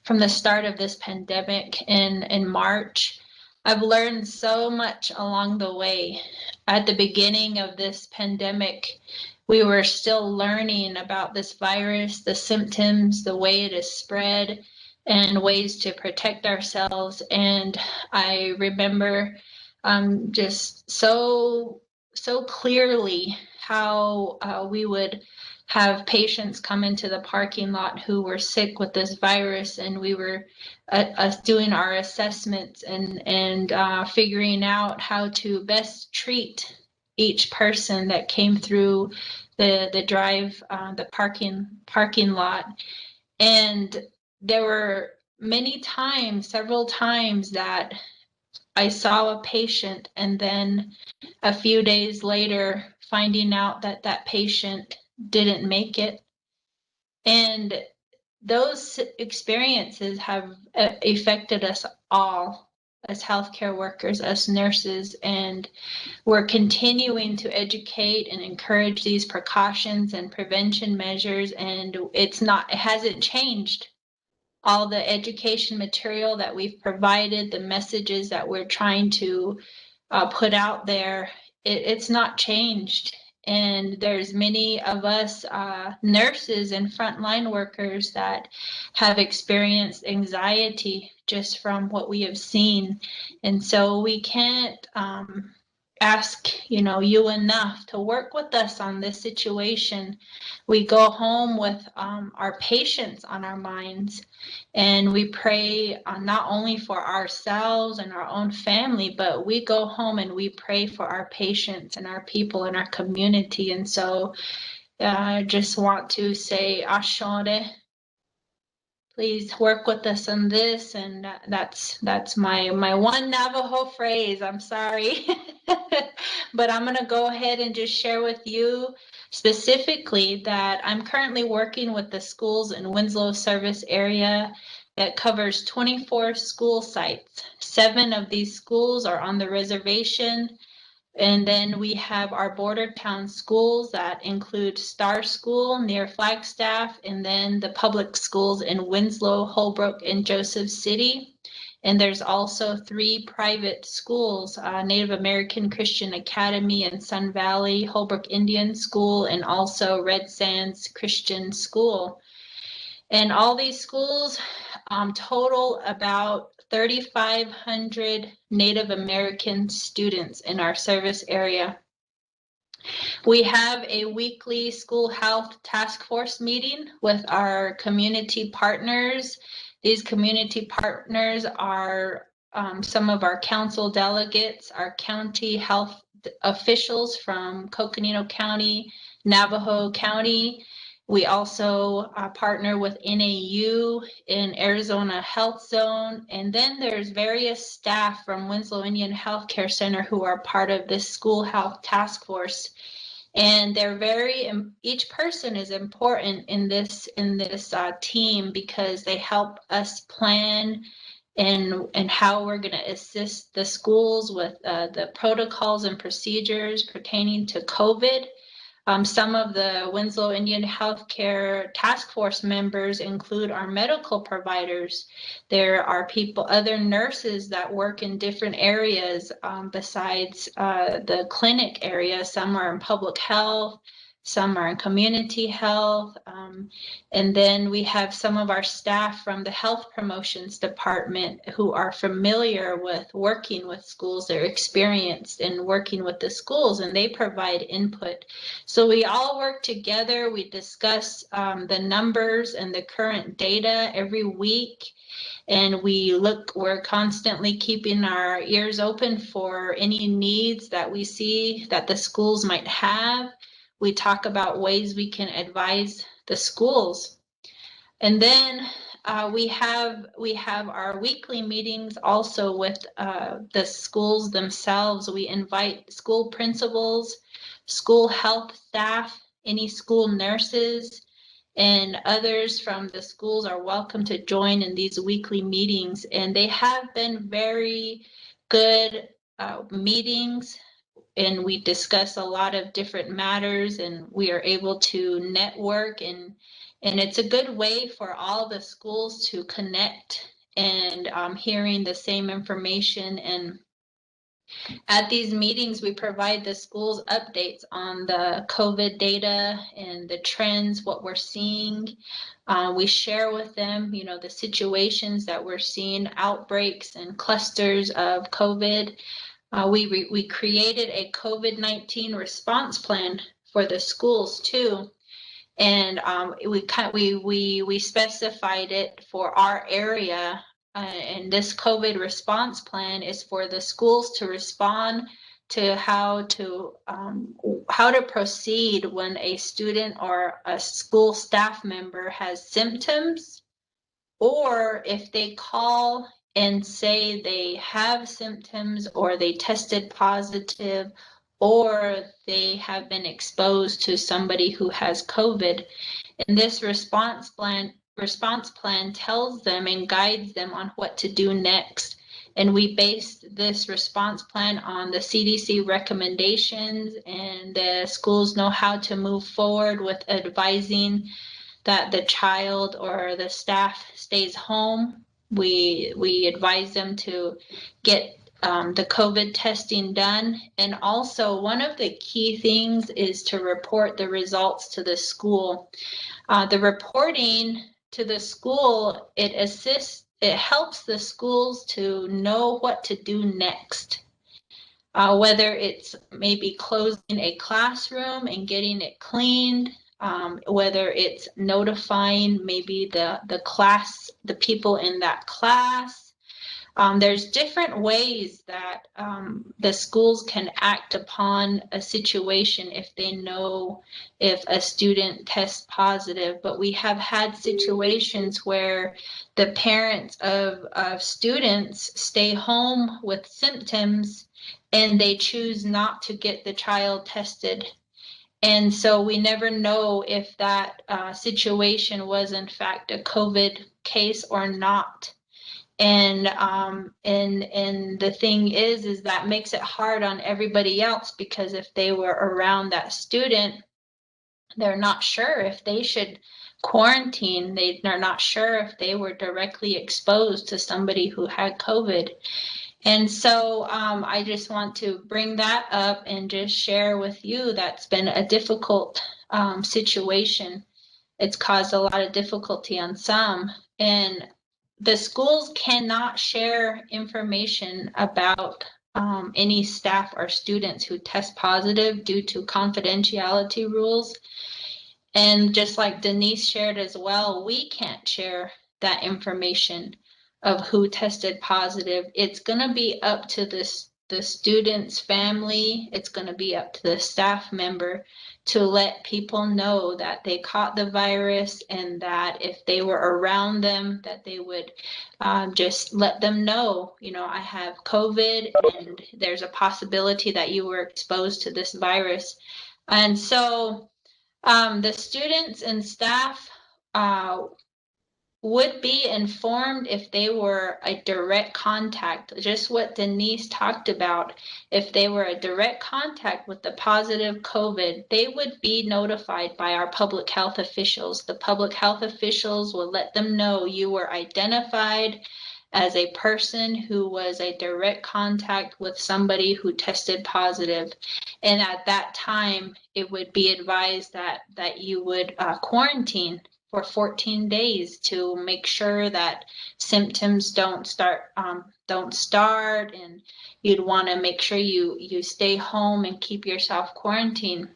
from the start of this pandemic in March. I've learned so much along the way. At the beginning of this pandemic, we were still learning about this virus, the symptoms, the way it is spread, and ways to protect ourselves. And I remember just so clearly how we would have patients come into the parking lot who were sick with this virus, and we were doing our assessments and figuring out how to best treat each person that came through the parking lot. And there were several times that I saw a patient and then a few days later finding out that patient didn't make it. And those experiences have affected us all as healthcare workers, as nurses, and we're continuing to educate and encourage these precautions and prevention measures, and it hasn't changed. All the education material that we've provided, the messages that we're trying to put out there, it's not changed. And there's many of us nurses and frontline workers that have experienced anxiety just from what we have seen. And so we can't ask you enough to work with us on this situation. We go home with our patients on our minds, and we pray not only for ourselves and our own family, but we go home and we pray for our patients and our people in our community. And so I just want to say Ashore. Please work with us on this, and that's my one Navajo phrase. I'm sorry, but I'm gonna go ahead and just share with you specifically that I'm currently working with the schools in Winslow service area that covers 24 school sites. 7 of these schools are on the reservation. And then we have our border town schools that include Star School near Flagstaff, and then the public schools in Winslow, Holbrook, and Joseph City. And there's also 3 private schools, Native American Christian Academy in Sun Valley, Holbrook Indian School, and also Red Sands Christian School. And all these schools total about 3,500 Native American students in our service area. We have a weekly school health task force meeting with our community partners. These community partners are some of our council delegates, our county health officials from Coconino County, Navajo County. We also partner with NAU in Arizona Health Zone. And then there's various staff from Winslow Indian Healthcare Center who are part of this school health task force. And they're each person is important in this team because they help us plan and how we're going to assist the schools with the protocols and procedures pertaining to COVID. Some of the Winslow Indian Healthcare Task Force members include our medical providers. There are other nurses that work in different areas besides the clinic area. Some are in public health, some are in community health. And then we have some of our staff from the health promotions department who are familiar with working with schools. They're experienced in working with the schools, and they provide input. So we all work together. We discuss the numbers and the current data every week. And we're constantly keeping our ears open for any needs that we see that the schools might have. We talk about ways we can advise the schools. And then we have our weekly meetings also with the schools themselves. We invite school principals, school health staff, any school nurses, and others from the schools are welcome to join in these weekly meetings. And they have been very good meetings, and we discuss a lot of different matters, and we are able to network, and it's a good way for all the schools to connect and hearing the same information. And at these meetings, we provide the schools updates on the COVID data and the trends, what we're seeing. We share with them, the situations that we're seeing, outbreaks and clusters of COVID. We created a COVID-19 response plan for the schools too, and we specified it for our area. And this COVID response plan is for the schools to respond to how to proceed when a student or a school staff member has symptoms, or if they call and say they have symptoms or they tested positive or they have been exposed to somebody who has COVID. And this response plan response plan tells them and guides them on what to do next. And we based this response plan on the CDC recommendations, and the schools know how to move forward with advising that the child or the staff stays home. We advise them to get the COVID testing done. And also, one of the key things is to report the results to the school. The reporting to the school, it helps the schools to know what to do next. Whether it's maybe closing a classroom and getting it cleaned, whether it's notifying maybe the people in that class. There's different ways that the schools can act upon a situation if they know if a student tests positive. But we have had situations where the parents of students stay home with symptoms and they choose not to get the child tested. And so we never know if that situation was in fact a COVID case or not. And the thing is that makes it hard on everybody else, because if they were around that student, they're not sure if they should quarantine. They're not sure if they were directly exposed to somebody who had COVID. And so I just want to bring that up and just share with you that's been a difficult situation. It's caused a lot of difficulty on some. And the schools cannot share information about any staff or students who test positive due to confidentiality rules. And just like Denise shared as well, we can't share that information of who tested positive. It's going to be up to the student's family. It's going to be up to the staff member to let people know that they caught the virus, and that if they were around them, that they would just let them know, you know, I have COVID and there's a possibility that you were exposed to this virus. And so the students and staff would be informed if they were a direct contact, just what Denise talked about. If they were a direct contact with the positive COVID, they would be notified by our public health officials. The public health officials will let them know you were identified as a person who was a direct contact with somebody who tested positive. And at that time, it would be advised that you would quarantine for 14 days to make sure that symptoms don't start, and you'd want to make sure you stay home and keep yourself quarantined.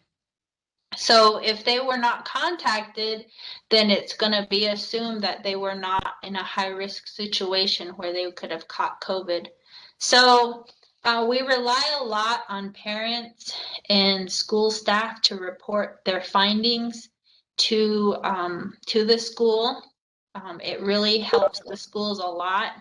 So if they were not contacted, then it's going to be assumed that they were not in a high-risk situation where they could have caught COVID. So we rely a lot on parents and school staff to report their findings to the school. It really helps the schools a lot.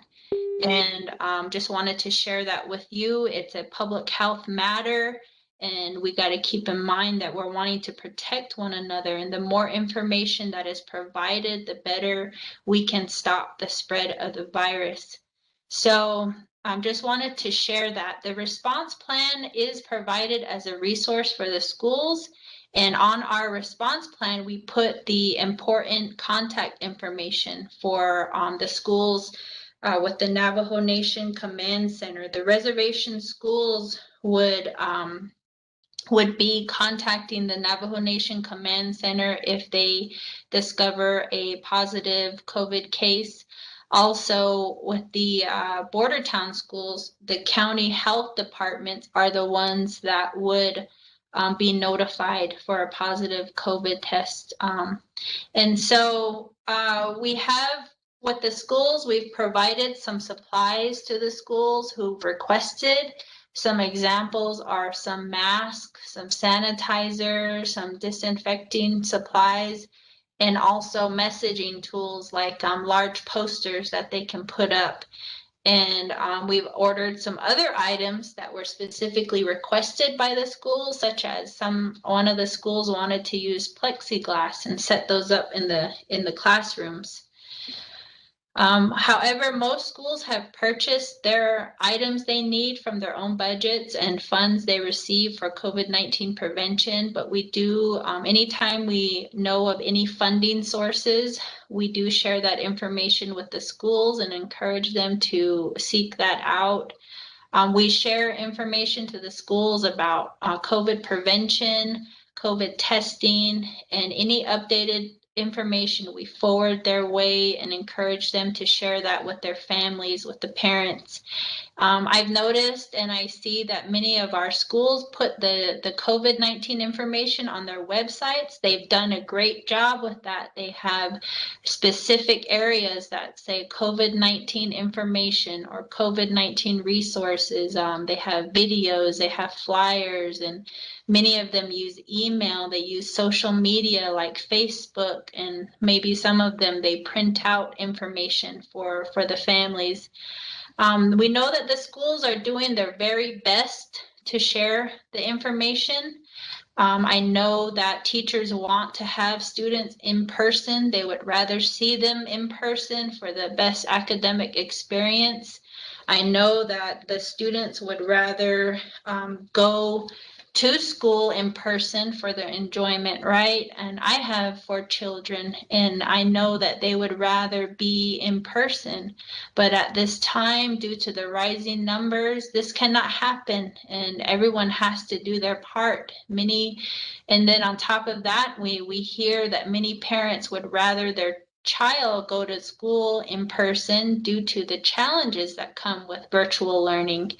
And just wanted to share that with you. It's a public health matter, and we got to keep in mind that we're wanting to protect one another. And the more information that is provided, the better we can stop the spread of the virus. So I just wanted to share that. The response plan is provided as a resource for the schools. And on our response plan, we put the important contact information for the schools with the Navajo Nation Command Center. The reservation schools would be contacting the Navajo Nation Command Center if they discover a positive COVID case. Also, with the border town schools, the county health departments are the ones that would be notified for a positive COVID test. And so we have, with the schools, we've provided some supplies to the schools who've requested. Some examples are some masks, some sanitizer, some disinfecting supplies, and also messaging tools like large posters that they can put up. And we've ordered some other items that were specifically requested by the schools, such as one of the schools wanted to use plexiglass and set those up in the classrooms. However, most schools have purchased their items they need from their own budgets and funds they receive for COVID-19 prevention. But we do, anytime we know of any funding sources, we do share that information with the schools and encourage them to seek that out. We share information to the schools about COVID prevention, COVID testing, and any updated information we forward their way and encourage them to share that with their families, with the parents. I've noticed and I see that many of our schools put the COVID-19 information on their websites. They've done a great job with that. They have specific areas that say COVID-19 information or COVID-19 resources. They have videos, they have flyers, and many of them use email. They use social media like Facebook, and maybe some of them they print out information for the families. We know that the schools are doing their very best to share the information. I know that teachers want to have students in person. They would rather see them in person for the best academic experience. I know that the students would rather go to school in person for their enjoyment, right? And I have 4 children, and I know that they would rather be in person. But at this time, due to the rising numbers, this cannot happen, and everyone has to do their part. And then on top of that, we hear that many parents would rather their child go to school in person due to the challenges that come with virtual learning.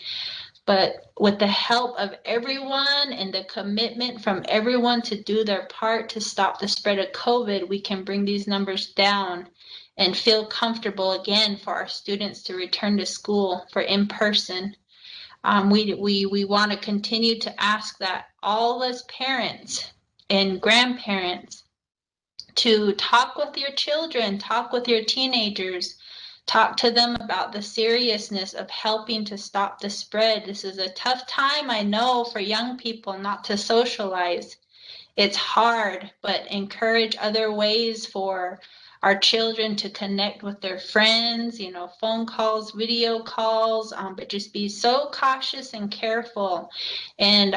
But with the help of everyone and the commitment from everyone to do their part to stop the spread of COVID, we can bring these numbers down and feel comfortable again for our students to return to school for in-person. We want to continue to ask that all us parents and grandparents to talk with your children, talk with your teenagers, talk to them about the seriousness of helping to stop the spread. This is a tough time, I know, for young people not to socialize. It's hard, but encourage other ways for our children to connect with their friends, phone calls, video calls, but just be so cautious and careful. And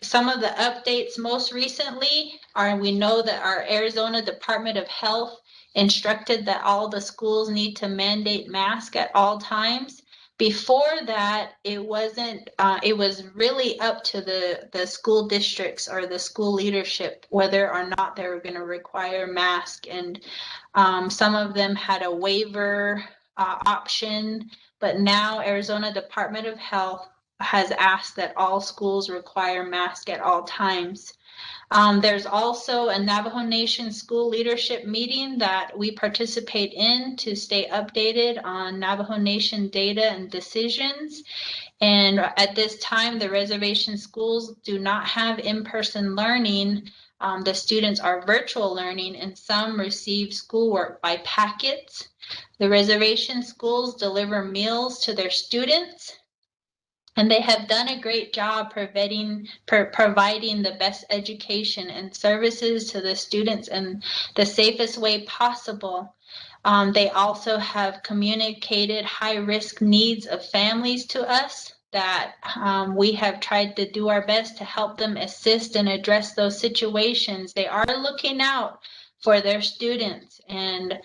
some of the updates most recently are, we know that our Arizona Department of Health instructed that all the schools need to mandate masks at all times. Before that, it wasn't, it was really up to the school districts or the school leadership whether or not they were going to require masks. And some of them had a waiver option, but now Arizona Department of Health has asked that all schools require masks at all times. There's also a Navajo Nation school leadership meeting that we participate in to stay updated on Navajo Nation data and decisions. And at this time, the reservation schools do not have in-person learning. The students are virtual learning, and some receive schoolwork by packets. The reservation schools deliver meals to their students, and they have done a great job providing the best education and services to the students in the safest way possible. They also have communicated high-risk needs of families to us that we have tried to do our best to help them assist and address those situations. They are looking out for their students, and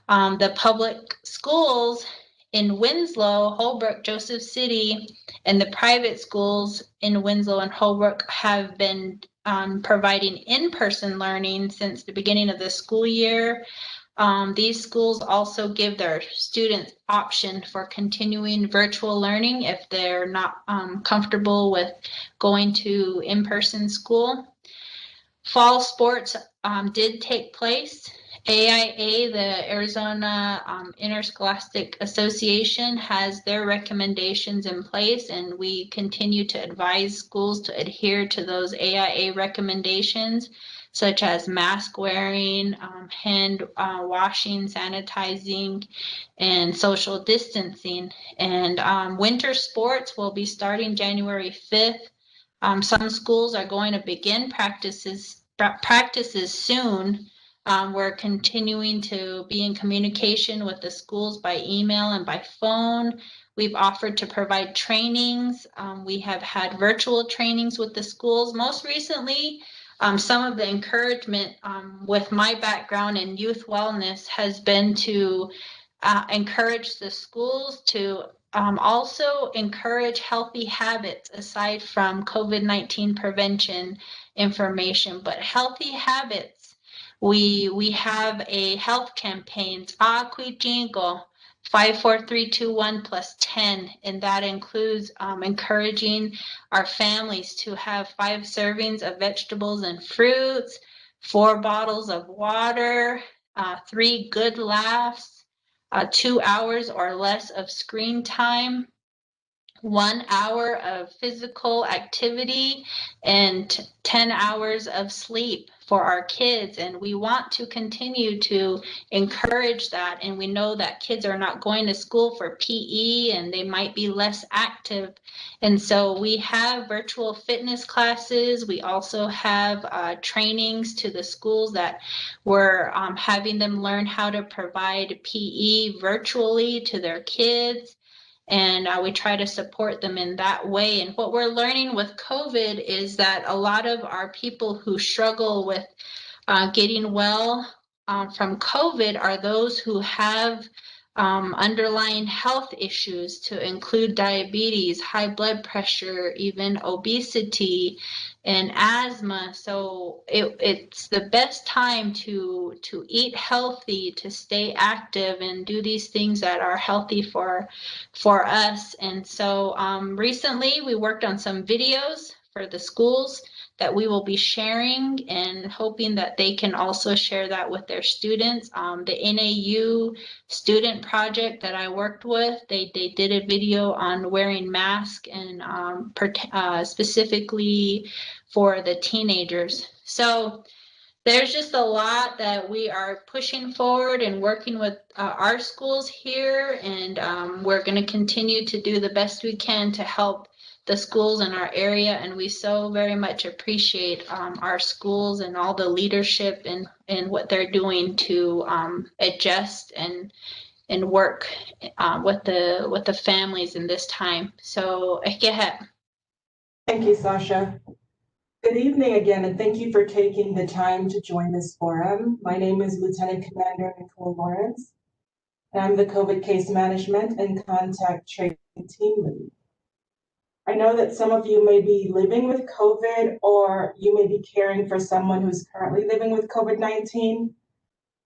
the public schools in Winslow, Holbrook, Joseph City, and the private schools in Winslow and Holbrook have been providing in-person learning since the beginning of the school year. These schools also give their students option for continuing virtual learning if they're not comfortable with going to in-person school. Fall sports did take place. AIA, the Arizona Interscholastic Association, has their recommendations in place, and we continue to advise schools to adhere to those AIA recommendations, such as mask wearing, hand washing, sanitizing, and social distancing. And winter sports will be starting January 5th. Some schools are going to begin practices soon. We're continuing to be in communication with the schools by email and by phone. We've offered to provide trainings. We have had virtual trainings with the schools. Most recently, some of the encouragement with my background in youth wellness has been to encourage the schools to also encourage healthy habits aside from COVID-19 prevention information, but healthy habits. We have a health campaign, 54321 plus 10, and that includes encouraging our families to have 5 servings of vegetables and fruits, 4 bottles of water, 3 good laughs, 2 hours or less of screen time, 1 hour of physical activity, and 10 hours of sleep for our kids. And we want to continue to encourage that. And we know that kids are not going to school for PE and they might be less active. And so we have virtual fitness classes. We also have trainings to the schools that we're having them learn how to provide PE virtually to their kids. And we try to support them in that way. And what we're learning with COVID is that a lot of our people who struggle with getting well from COVID are those who have underlying health issues, to include diabetes, high blood pressure, even obesity and asthma. So it's the best time to eat healthy, to stay active and do these things that are healthy for us. And so recently we worked on some videos for the schools that we will be sharing, and hoping that they can also share that with their students. The NAU student project that I worked with, they did a video on wearing masks, and specifically for the teenagers. So there's just a lot that we are pushing forward and working with our schools here, and we're going to continue to do the best we can to help the schools in our area. And we so very much appreciate our schools and all the leadership and what they're doing to adjust and work with the families in this time. So go ahead. Thank you, Sasha. Good evening again, and thank you for taking the time to join this forum. My name is Lieutenant Commander Nicole Lawrence, and I'm the COVID Case Management and Contact Tracing Team Lead. I know that some of you may be living with COVID, or you may be caring for someone who's currently living with COVID-19,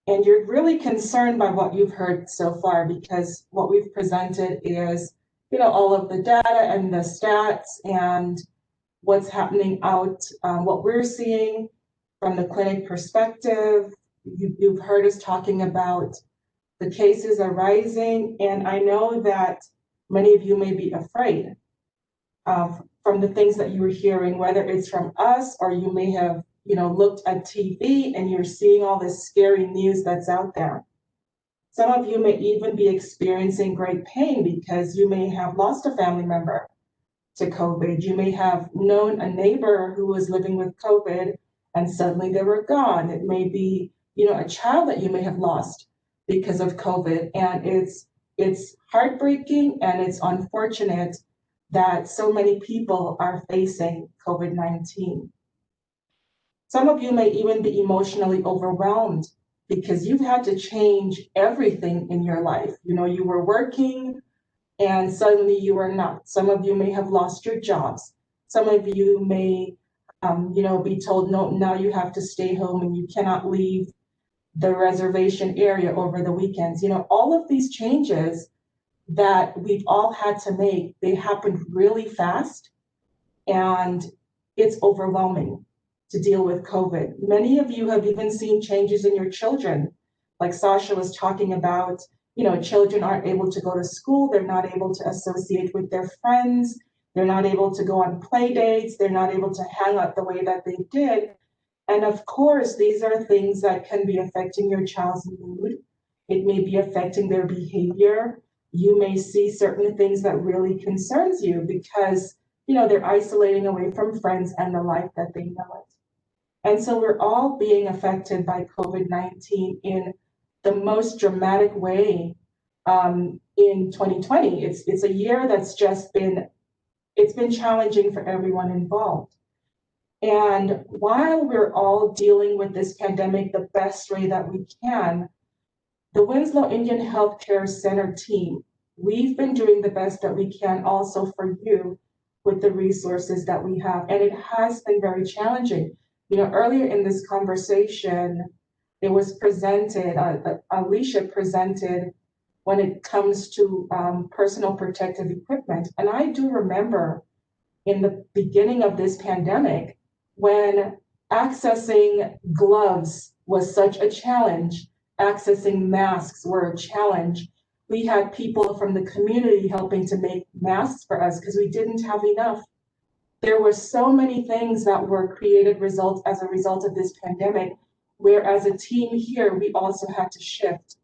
and you're really concerned by what you've heard so far, because what we've presented is, all of the data and the stats and what's happening out, what we're seeing from the clinic perspective. You've heard us talking about the cases are rising, and I know that many of you may be afraid from the things that you were hearing, whether it's from us or you may have, looked at TV and you're seeing all this scary news that's out there. Some of you may even be experiencing great pain because you may have lost a family member to COVID. You may have known a neighbor who was living with COVID and suddenly they were gone. It may be, a child that you may have lost because of COVID. And it's heartbreaking and it's unfortunate that so many people are facing COVID-19. Some of you may even be emotionally overwhelmed because you've had to change everything in your life. You were working and suddenly you are not. Some of you may have lost your jobs. Some of you may, be told, no, now you have to stay home and you cannot leave the reservation area over the weekends. All of these changes that we've all had to make, they happened really fast, and it's overwhelming to deal with COVID. Many of you have even seen changes in your children. Like Sasha was talking about, children aren't able to go to school. They're not able to associate with their friends. They're not able to go on play dates. They're not able to hang out the way that they did. And of course, these are things that can be affecting your child's mood. It may be affecting their behavior. You may see certain things that really concerns you because, they're isolating away from friends and the life that they know it. And so we're all being affected by COVID-19 in the most dramatic way in 2020. It's a year that's just been challenging for everyone involved. And while we're all dealing with this pandemic the best way that we can, the Winslow Indian Healthcare Center team, we've been doing the best that we can also for you with the resources that we have. And it has been very challenging. You know, earlier in this conversation, it was presented, Alicia presented when it comes to personal protective equipment. And I do remember in the beginning of this pandemic, when accessing gloves was such a challenge, accessing masks were a challenge. We had people from the community helping to make masks for us because we didn't have enough. There were so many things that were created as a result of this pandemic, where as a team here, we also had to shift.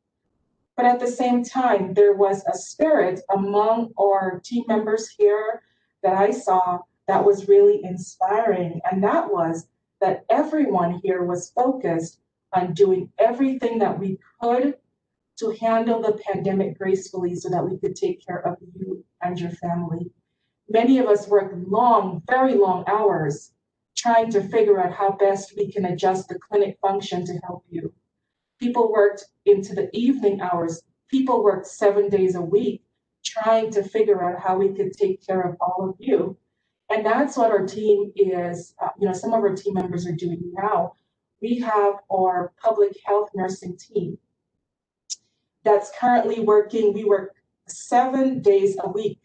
But at the same time, there was a spirit among our team members here that I saw that was really inspiring. And that was that everyone here was focused on doing everything that we could to handle the pandemic gracefully so that we could take care of you and your family. Many of us worked long, very long hours trying to figure out how best we can adjust the clinic function to help you. People worked into the evening hours. People worked 7 days a week trying to figure out how we could take care of all of you. And that's what our team is, some of our team members are doing now. We have our public health nursing team that's currently working. We work 7 days a week,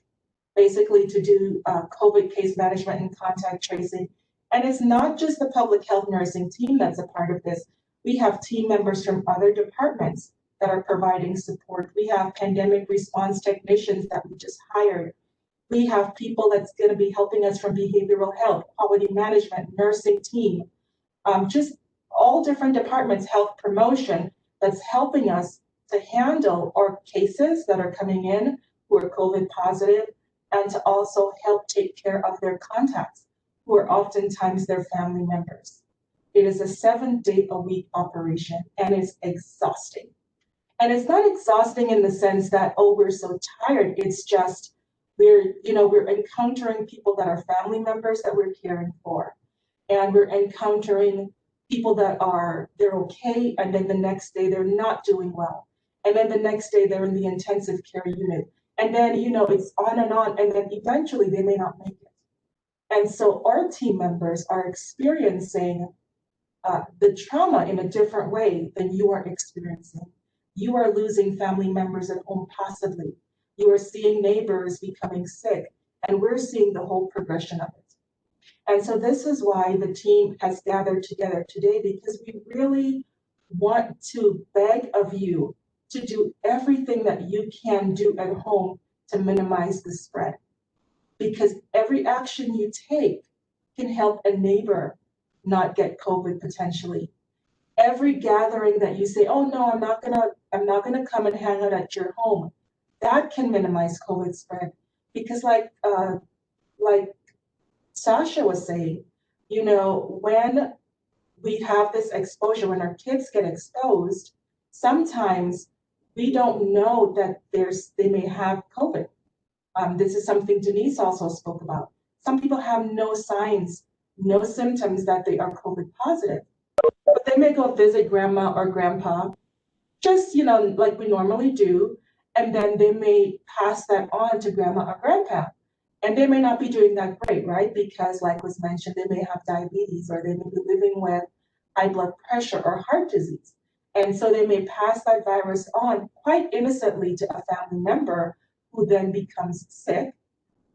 basically to do COVID case management and contact tracing. And it's not just the public health nursing team that's a part of this. We have team members from other departments that are providing support. We have pandemic response technicians that we just hired. We have people that's going to be helping us from behavioral health, quality management, nursing team, just all different departments, health promotion, that's helping us to handle our cases that are coming in who are COVID positive, and to also help take care of their contacts, who are oftentimes their family members. It is a 7-day-a-week operation, and it's exhausting. And it's not exhausting in the sense that, oh, we're so tired. It's just we're encountering people that are family members that we're caring for. And we're encountering people that they're okay, and then the next day they're not doing well. And then the next day they're in the intensive care unit. And then, it's on, and then eventually they may not make it. And so our team members are experiencing the trauma in a different way than you are experiencing. You are losing family members at home possibly. You are seeing neighbors becoming sick, and we're seeing the whole progression of it. And so this is why the team has gathered together today, because we really want to beg of you to do everything that you can do at home to minimize the spread. Because every action you take can help a neighbor not get COVID potentially. Every gathering that you say, oh no, I'm not gonna come and hang out at your home, that can minimize COVID spread. Because like Sasha was saying, when we have this exposure, when our kids get exposed, sometimes we don't know that they may have COVID. This is something Denise also spoke about. Some people have no signs, no symptoms that they are COVID positive, but they may go visit grandma or grandpa, just, like we normally do, and then they may pass that on to grandma or grandpa. And they may not be doing that great, right? Because like was mentioned, they may have diabetes, or they may be living with high blood pressure or heart disease. And so they may pass that virus on quite innocently to a family member who then becomes sick.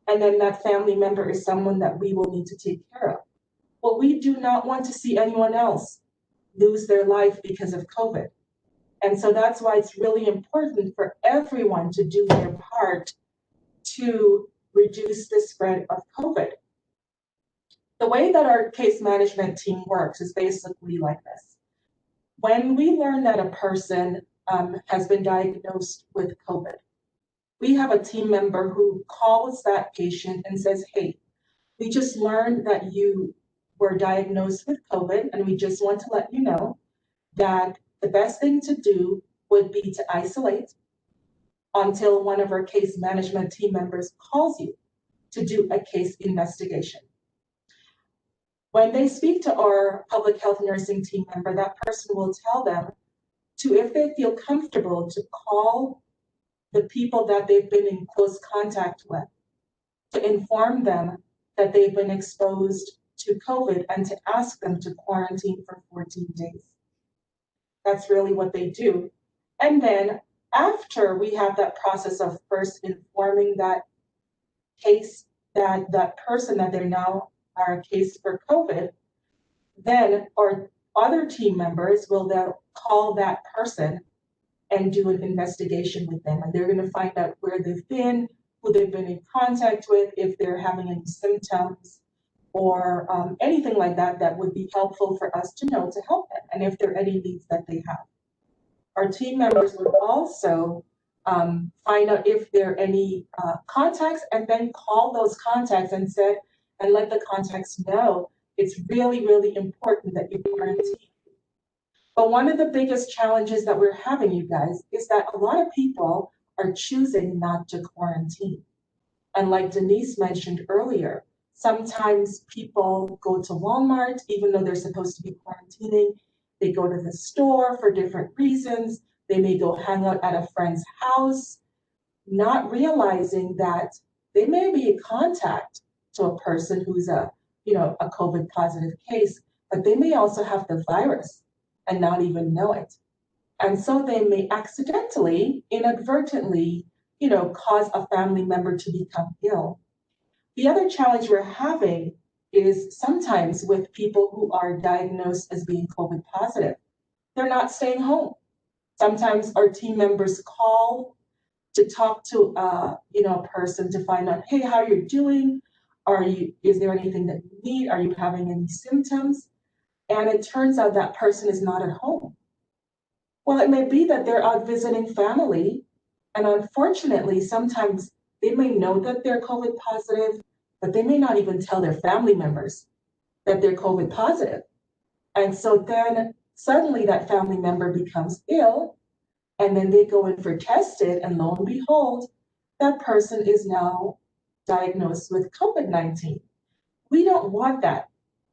And then that family member is someone that we will need to take care of. Well, we do not want to see anyone else lose their life because of COVID. And so that's why it's really important for everyone to do their part to reduce the spread of COVID. The way that our case management team works is basically like this. When we learn that a person has been diagnosed with COVID, we have a team member who calls that patient and says, hey, we just learned that you were diagnosed with COVID, and we just want to let you know that the best thing to do would be to isolate until one of our case management team members calls you to do a case investigation. When they speak to our public health nursing team member, that person will tell them to, if they feel comfortable, to call the people that they've been in close contact with, to inform them that they've been exposed to COVID and to ask them to quarantine for 14 days. That's really what they do. And then after we have that process of first informing that case, that person that they're now are a case for COVID, then our other team members will then call that person and do an investigation with them. And they're going to find out where they've been, who they've been in contact with, if they're having any symptoms or anything like that that would be helpful for us to know to help them, and if there are any needs that they have. Our team members would also find out if there are any contacts, and then call those contacts and let the contacts know it's really, really important that you quarantine. But one of the biggest challenges that we're having, you guys, is that a lot of people are choosing not to quarantine. And like Denise mentioned earlier, sometimes people go to Walmart, even though they're supposed to be quarantining. They go to the store for different reasons. They may go hang out at a friend's house, not realizing that they may be in contact to a person who's a COVID positive case, but they may also have the virus and not even know it. And so they may accidentally, inadvertently, cause a family member to become ill. The other challenge we're having is sometimes with people who are diagnosed as being COVID positive, they're not staying home. Sometimes our team members call to talk to a person to find out, hey, how you're doing? Is there anything that you need? Are you having any symptoms? And it turns out that person is not at home. Well, it may be that they're out visiting family, and unfortunately, sometimes they may know that they're COVID positive, but they may not even tell their family members that they're COVID positive. And so then suddenly that family member becomes ill, and then they go in for tested, and lo and behold, that person is now diagnosed with COVID-19. We don't want that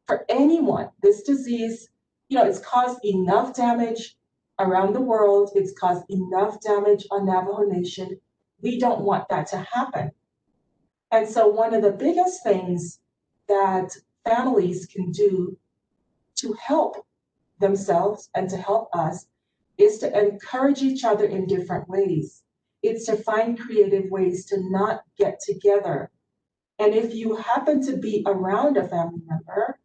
for anyone. This disease, it's caused enough damage around the world. It's caused enough damage on Navajo Nation. We don't want that to happen. And so one of the biggest things that families can do to help themselves and to help us is to encourage each other in different ways. It's to find creative ways to not get together. And if you happen to be around a family member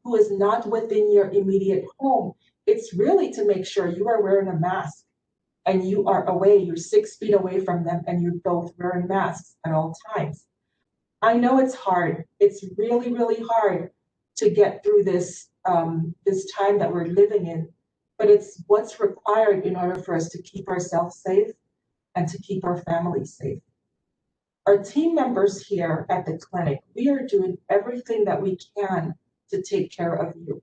who is not within your immediate home, it's really to make sure you are wearing a mask and you are away, you're 6 feet away from them, and you're both wearing masks at all times. I know it's hard. It's really, really hard to get through this time that we're living in, but it's what's required in order for us to keep ourselves safe and to keep our families safe. Our team members here at the clinic, we are doing everything that we can to take care of you.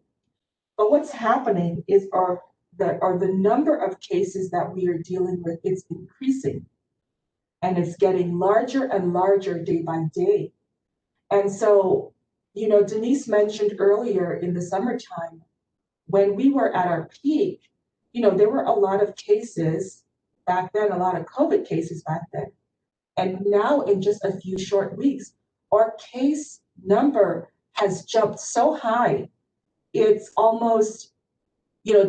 But what's happening is the number of cases that we are dealing with is increasing, and it's getting larger and larger day by day. And so, Denise mentioned earlier in the summertime, when we were at our peak, there were a lot of cases back then, a lot of COVID cases back then. And now in just a few short weeks, our case number has jumped so high, it's almost,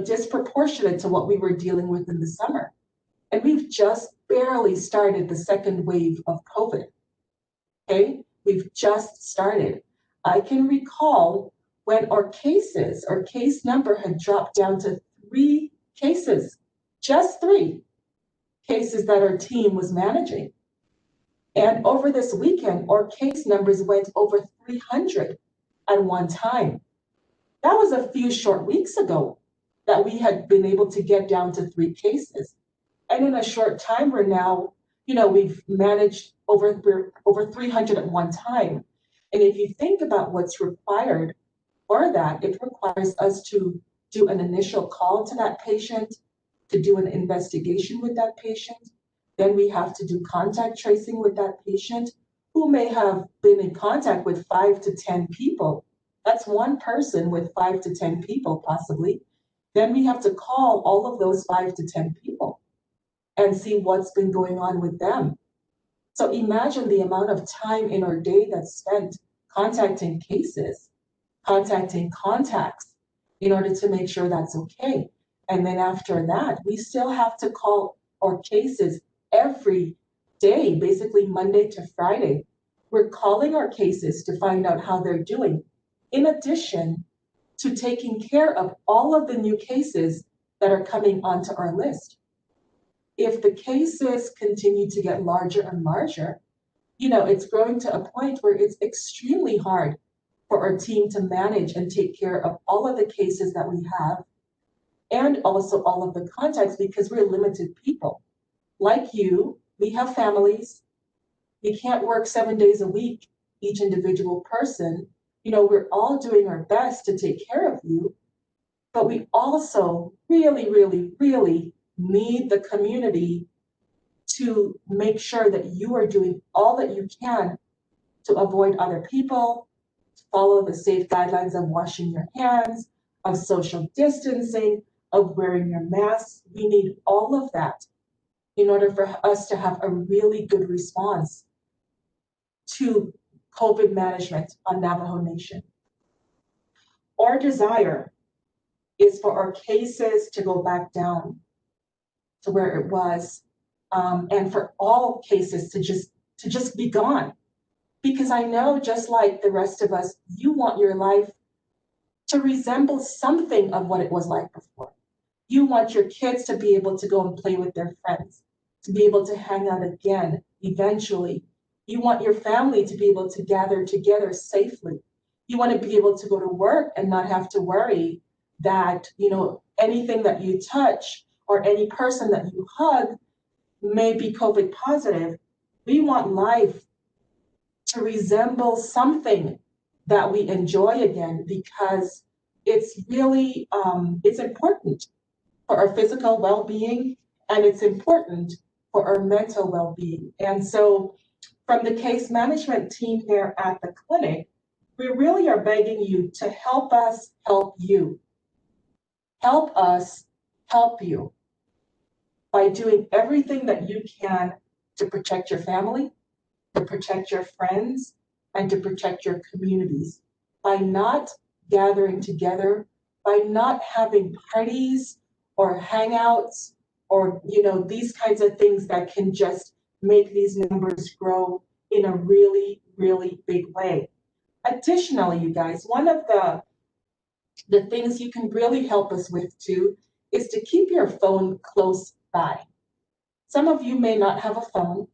disproportionate to what we were dealing with in the summer. And we've just barely started the second wave of COVID, okay? We've just started. I can recall when our case number had dropped down to 3 cases, just 3 cases that our team was managing. And over this weekend, our case numbers went over 300 at one time. That was a few short weeks ago that we had been able to get down to 3 cases. And in a short time, we're now, we've managed over 300 at one time. And if you think about what's required for that, it requires us to do an initial call to that patient, to do an investigation with that patient. Then we have to do contact tracing with that patient who may have been in contact with 5 to 10 people. That's one person with 5 to 10 people possibly. Then we have to call all of those 5 to 10 people and see what's been going on with them. So imagine the amount of time in our day that's spent contacting cases, contacting contacts in order to make sure that's okay. And then after that, we still have to call our cases every day, basically Monday to Friday. We're calling our cases to find out how they're doing, in addition to taking care of all of the new cases that are coming onto our list. If the cases continue to get larger and larger, it's growing to a point where it's extremely hard for our team to manage and take care of all of the cases that we have, and also all of the contacts, because we're limited people. Like you, we have families. We can't work 7 days a week, each individual person. We're all doing our best to take care of you, but we also really, really, really need the community to make sure that you are doing all that you can to avoid other people, to follow the safe guidelines of washing your hands, of social distancing, of wearing your masks. We need all of that in order for us to have a really good response to COVID management on Navajo Nation. Our desire is for our cases to go back down to where it was, and for all cases to just be gone. Because I know, just like the rest of us, you want your life to resemble something of what it was like before. You want your kids to be able to go and play with their friends, to be able to hang out again eventually. You want your family to be able to gather together safely. You want to be able to go to work and not have to worry that, anything that you touch or any person that you hug may be COVID positive. We want life to resemble something that we enjoy again, because it's really, it's important for our physical well-being, and it's important for our mental well-being. And so from the case management team here at the clinic, we really are begging you to help us help you. Help us help you by doing everything that you can to protect your family, to protect your friends, and to protect your communities. By not gathering together, by not having parties or hangouts or, these kinds of things that can just make these numbers grow in a really, really big way. Additionally, you guys, one of the things you can really help us with too is to keep your phone close by. Some of you may not have a phone,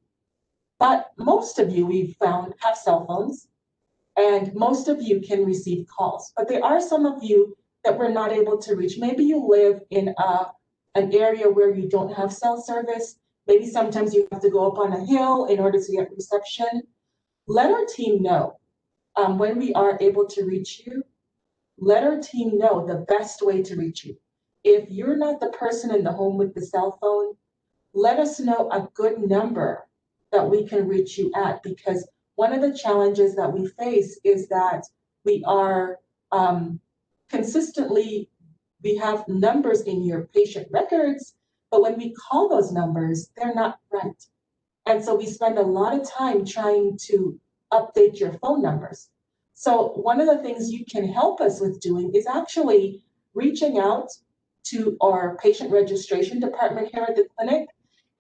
but most of you, we've found, have cell phones, and most of you can receive calls. But there are some of you that we're not able to reach. Maybe you live in an area where you don't have cell service. Maybe sometimes you have to go up on a hill in order to get reception. Let our team know when we are able to reach you. Let our team know the best way to reach you. If you're not the person in the home with the cell phone, let us know a good number that we can reach you at, because one of the challenges that we face is that we are we have numbers in your patient records, but when we call those numbers, they're not right. And so we spend a lot of time trying to update your phone numbers. So one of the things you can help us with doing is actually reaching out to our patient registration department here at the clinic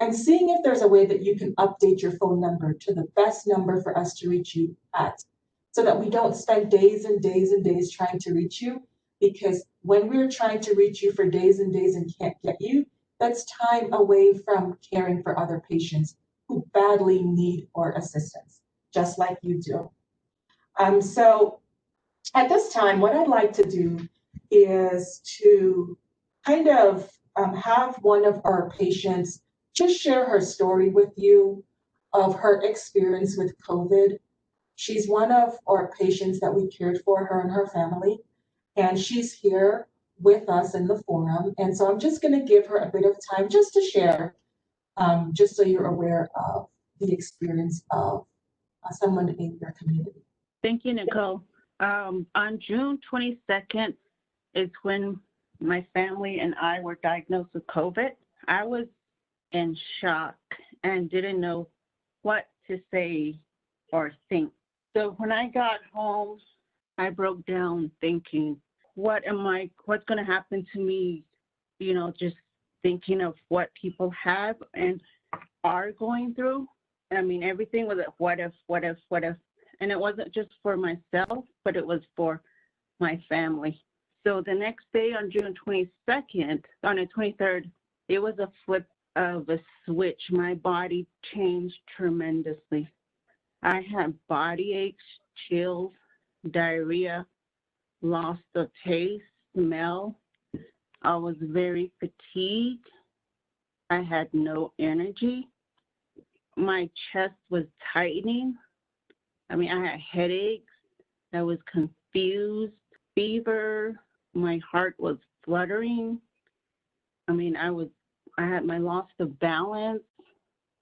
and seeing if there's a way that you can update your phone number to the best number for us to reach you at, so that we don't spend days and days and days trying to reach you. Because when we're trying to reach you for days and days and can't get you, that's time away from caring for other patients who badly need our assistance, just like you do. So at this time, what I'd like to do is to kind of have one of our patients just share her story with you of her experience with COVID. She's one of our patients that we cared for, her and her family. and she's here with us in the forum. And so I'm just going to give her a bit of time just to share, just so you're aware of the experience of someone in your community. Thank you, Nicole. On June 22nd is when my family and I were diagnosed with COVID. I was in shock and didn't know what to say or think. So when I got home, I broke down thinking, what's going to happen to me? You know, just thinking of what people have and are going through. I mean, everything was a what if. And it wasn't just for myself, but it was for my family. So the next day on June 22nd, on the 23rd, it was a flip of a switch. My body changed tremendously. I had body aches, chills, diarrhea, loss of taste, smell. I was very fatigued. I had no energy. My chest was tightening. I mean, I had headaches. I was confused, fever. My heart was fluttering. I mean, I had my loss of balance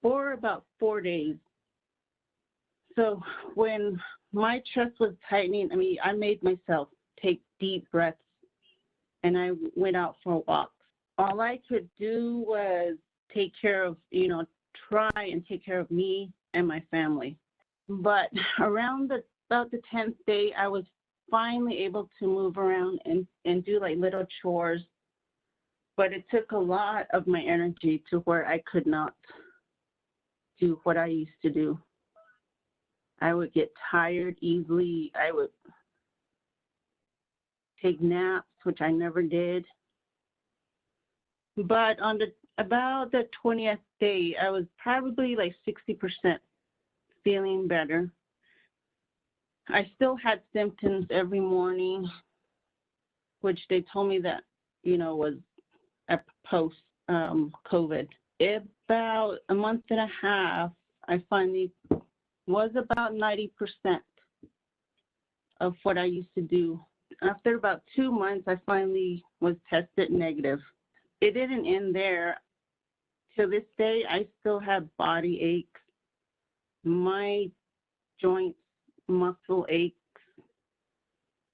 for about 4 days. So when my chest was tightening, I mean, I made myself take deep breaths and I went out for walks. All I could do was take care of, try and take care of me and my family. But around about the 10th day, I was finally able to move around and do like little chores. But it took a lot of my energy to where I could not do what I used to do. I would get tired easily. I would take naps, which I never did. But on about the 20th day, I was probably like 60% feeling better. I still had symptoms every morning, which they told me that, was a post-COVID. About a month and a half, I finally was about 90% of what I used to do. After about 2 months, I finally was tested negative. It didn't end there. To this day, I still have body aches. My joints, muscle aches.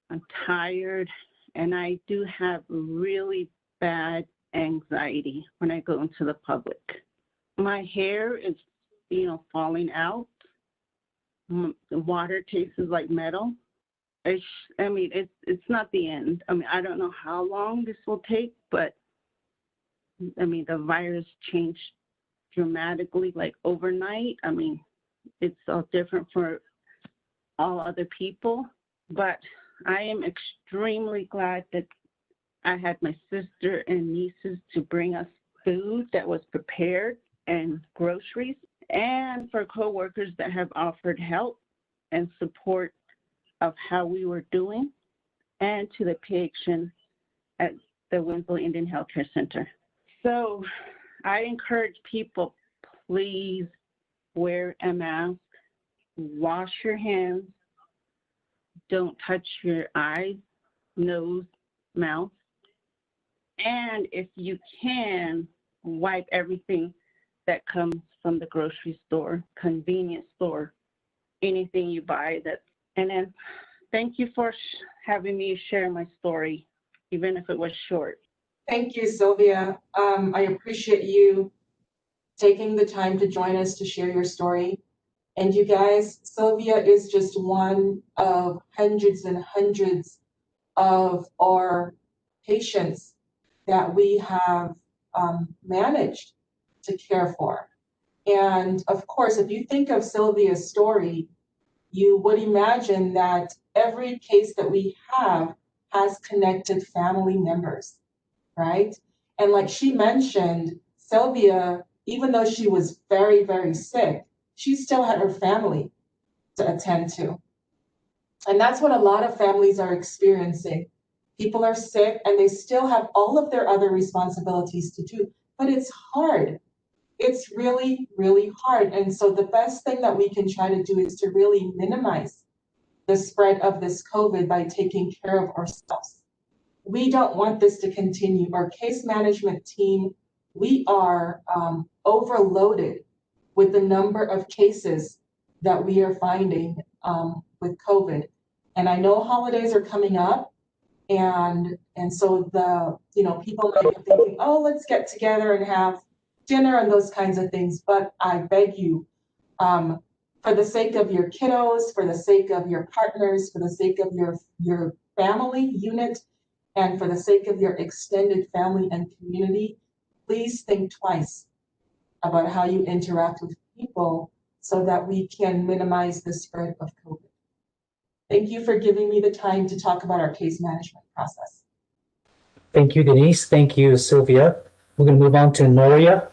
I'm tired, and I do have really bad anxiety when I go into the public. My hair is, falling out. The water tastes like metal. It's not the end. I mean, I don't know how long this will take, but the virus changed dramatically, like overnight. I mean, it's all different for all other people, but I am extremely glad that I had my sister and nieces to bring us food that was prepared and groceries, and for coworkers that have offered help and support of how we were doing, and to the patient at the Winslow Indian Healthcare Center. So I encourage people, please wear a mask, wash your hands, don't touch your eyes, nose, mouth, and if you can, wipe everything that comes from the grocery store, convenience store, anything you buy. And then thank you for having me share my story, even if it was short. Thank you, Sylvia. I appreciate you taking the time to join us to share your story. And you guys, Sylvia is just one of hundreds and hundreds of our patients that we have managed to care for. And of course, if you think of Sylvia's story, you would imagine that every case that we have has connected family members, right? And like she mentioned, Sylvia, even though she was very, very sick, she still had her family to attend to. And that's what a lot of families are experiencing. People are sick and they still have all of their other responsibilities to do, but it's hard. It's really, really hard. And so the best thing that we can try to do is to really minimize the spread of this COVID by taking care of ourselves. we don't want this to continue. Our case management team, we are overloaded with the number of cases that we are finding with COVID. And I know holidays are coming up, and so people might be thinking, oh, let's get together and have dinner and those kinds of things. But I beg you, for the sake of your kiddos, for the sake of your partners, for the sake of your family unit, and for the sake of your extended family and community, please think twice about how you interact with people so that we can minimize the spread of COVID. Thank you for giving me the time to talk about our case management process. Thank you, Denise. Thank you, Sylvia. We're going to move on to Noria.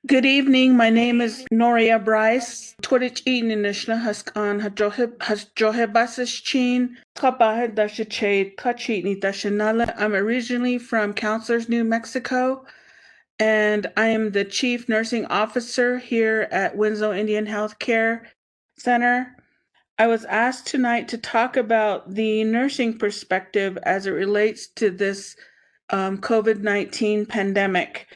Good evening. My name is Noria Bryce. Twitch Eaton Inishna Haskan Hajohebasis Chin Kabaha Dashache Kachitni Dashanala. I'm originally from Counselors, New Mexico, and I am the Chief Nursing Officer here at Winslow Indian Healthcare Center. I was asked tonight to talk about the nursing perspective as it relates to this COVID-19 pandemic.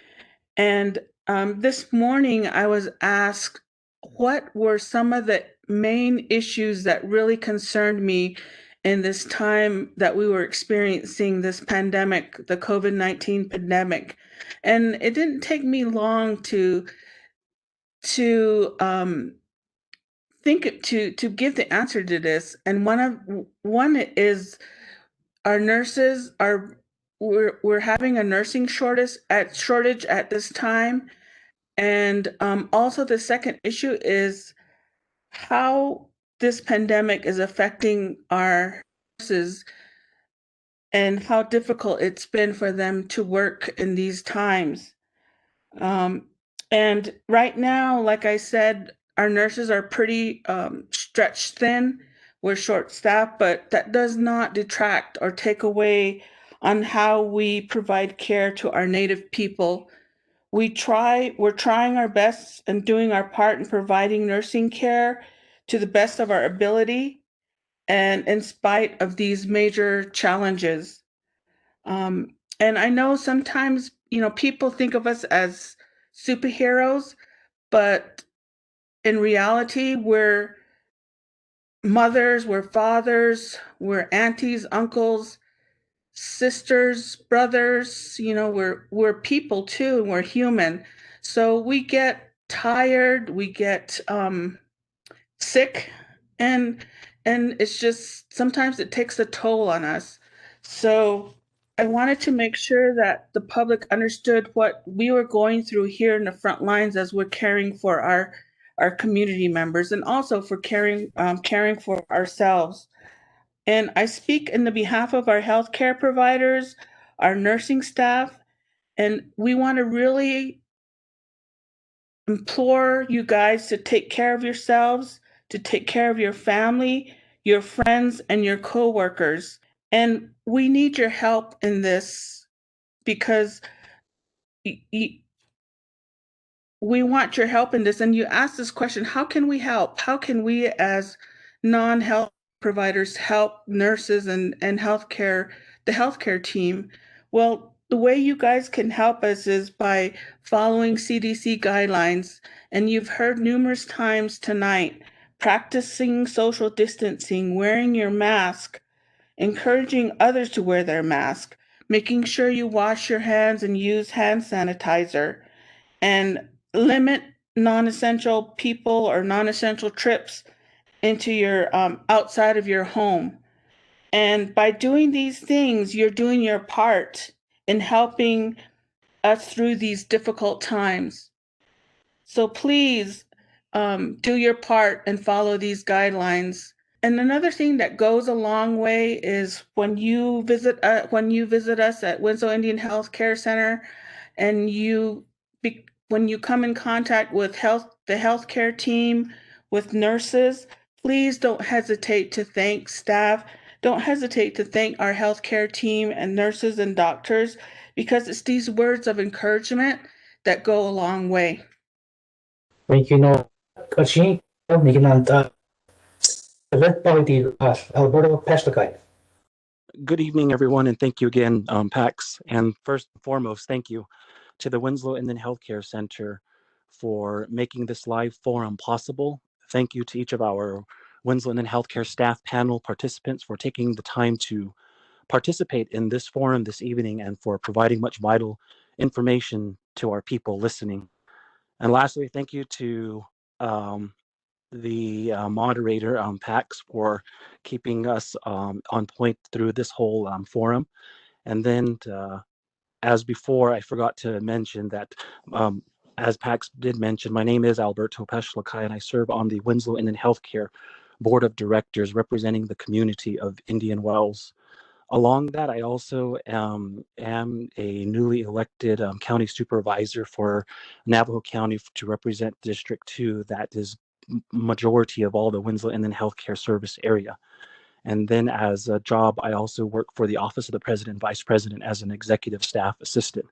And this morning I was asked what were some of the main issues that really concerned me in this time that we were experiencing this pandemic, the COVID-19 pandemic. And it didn't take me long to give the answer to this. And one is our nurses we're having a nursing shortage at this time. And also the second issue is how this pandemic is affecting our nurses and how difficult it's been for them to work in these times. And right now, like I said, our nurses are pretty stretched thin. We're short-staffed, but that does not detract or take away on how we provide care to our Native people. We're trying our best and doing our part in providing nursing care to the best of our ability and in spite of these major challenges. And I know sometimes, people think of us as superheroes, but in reality, we're mothers, we're fathers, we're aunties, uncles, sisters, brothers, we're people too, and we're human. So we get tired, we get sick, and it's just sometimes it takes a toll on us. So I wanted to make sure that the public understood what we were going through here in the front lines as we're caring for our community members and also for caring for ourselves. And I speak in the behalf of our healthcare providers, our nursing staff, and we want to really implore you guys to take care of yourselves, to take care of your family, your friends, and your coworkers. And we need your help in this because we want your help in this. And you asked this question, how can we help? How can we as non-health providers help nurses and the healthcare team? Well, the way you guys can help us is by following CDC guidelines. And you've heard numerous times tonight, practicing social distancing, wearing your mask, encouraging others to wear their mask, making sure you wash your hands and use hand sanitizer, and limit non-essential people or non-essential trips into your outside of your home. And by doing these things, you're doing your part in helping us through these difficult times. So please do your part and follow these guidelines. And another thing that goes a long way is when you visit us at Winslow Indian Healthcare Center, and when you come in contact with the healthcare team, with nurses, please don't hesitate to thank staff. Don't hesitate to thank our healthcare team and nurses and doctors, because it's these words of encouragement that go a long way. Thank you, Noria. Kachin, Niginanta, Alberto Pesticide. Good evening, everyone, and thank you again, Pax. And first and foremost, thank you to the Winslow Indian Healthcare Center for making this live forum possible. Thank you to each of our Winslow Indian Healthcare staff panel participants for taking the time to participate in this forum this evening and for providing much vital information to our people listening. And lastly, thank you to the moderator, Pax, for keeping us on point through this whole forum. And then, as before, I forgot to mention that, as Pax did mention, my name is Alberto Peshlakai, and I serve on the Winslow Indian Healthcare Board of Directors representing the community of Indian Wells. Along that, I also am a newly elected county supervisor for Navajo County to represent District 2, that is majority of all the Winslow Indian Healthcare Service area. And then as a job, I also work for the Office of the President and Vice President as an executive staff assistant.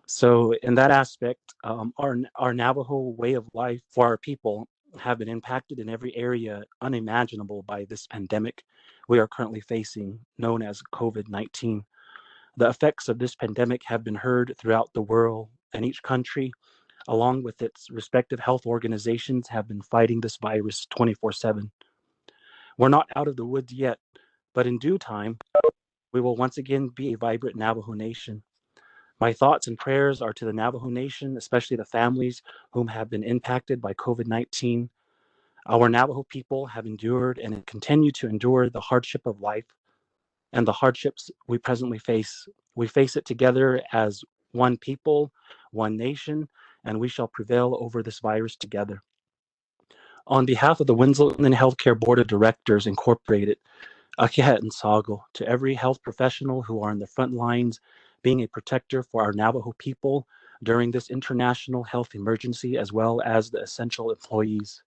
So in that aspect, our Navajo way of life for our people have been impacted in every area unimaginable by this pandemic we are currently facing, known as COVID-19. The effects of this pandemic have been heard throughout the world, and each country, along with its respective health organizations, have been fighting this virus 24/7. We're not out of the woods yet, but in due time, we will once again be a vibrant Navajo nation. My thoughts and prayers are to the Navajo Nation, especially the families whom have been impacted by COVID-19. Our Navajo people have endured and continue to endure the hardship of life and the hardships we presently face. We face it together as one people, one nation, and we shall prevail over this virus together. On behalf of the Winslow Indian Healthcare Board of Directors Incorporated, Akihet and Sago, to every health professional who are in the front lines being a protector for our Navajo people during this international health emergency, as well as the essential employees.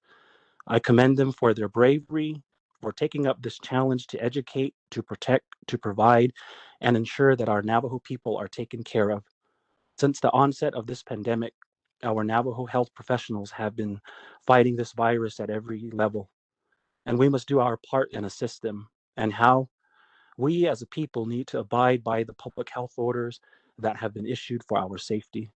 I commend them for their bravery, for taking up this challenge to educate, to protect, to provide, and ensure that our Navajo people are taken care of. Since the onset of this pandemic, our Navajo health professionals have been fighting this virus at every level, and we must do our part and assist them. And how? We as a people need to abide by the public health orders that have been issued for our safety.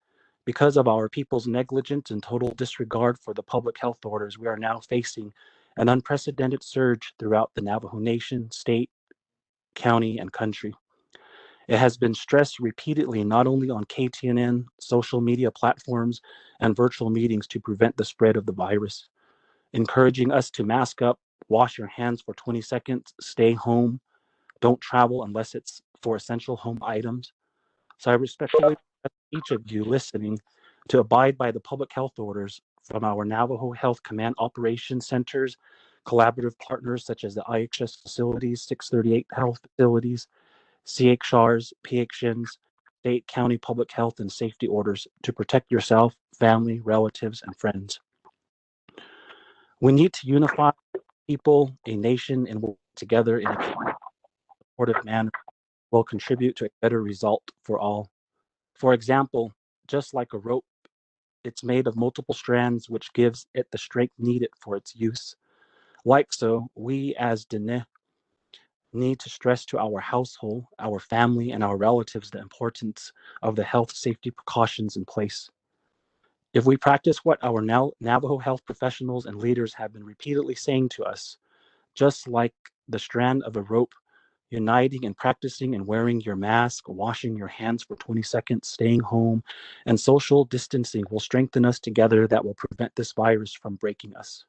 Because of our people's negligence and total disregard for the public health orders, we are now facing an unprecedented surge throughout the Navajo Nation, state, county, and country. It has been stressed repeatedly, not only on KTNN, social media platforms, and virtual meetings to prevent the spread of the virus, encouraging us to mask up, wash your hands for 20 seconds, stay home, don't travel unless it's for essential home items. So I respectfully request each of you listening to abide by the public health orders from our Navajo Health Command Operations Centers, collaborative partners such as the IHS facilities, 638 health facilities, CHRs, PHNs, state, county public health and safety orders to protect yourself, family, relatives, and friends. We need to unify people, a nation, and work together in a supportive manner will contribute to a better result for all. For example, just like a rope, it's made of multiple strands, which gives it the strength needed for its use. Like so, we as Dene need to stress to our household, our family, and our relatives the importance of the health safety precautions in place. If we practice what our Navajo health professionals and leaders have been repeatedly saying to us, just like the strand of a rope, uniting and practicing and wearing your mask, washing your hands for 20 seconds, staying home, and social distancing will strengthen us together that will prevent this virus from breaking us.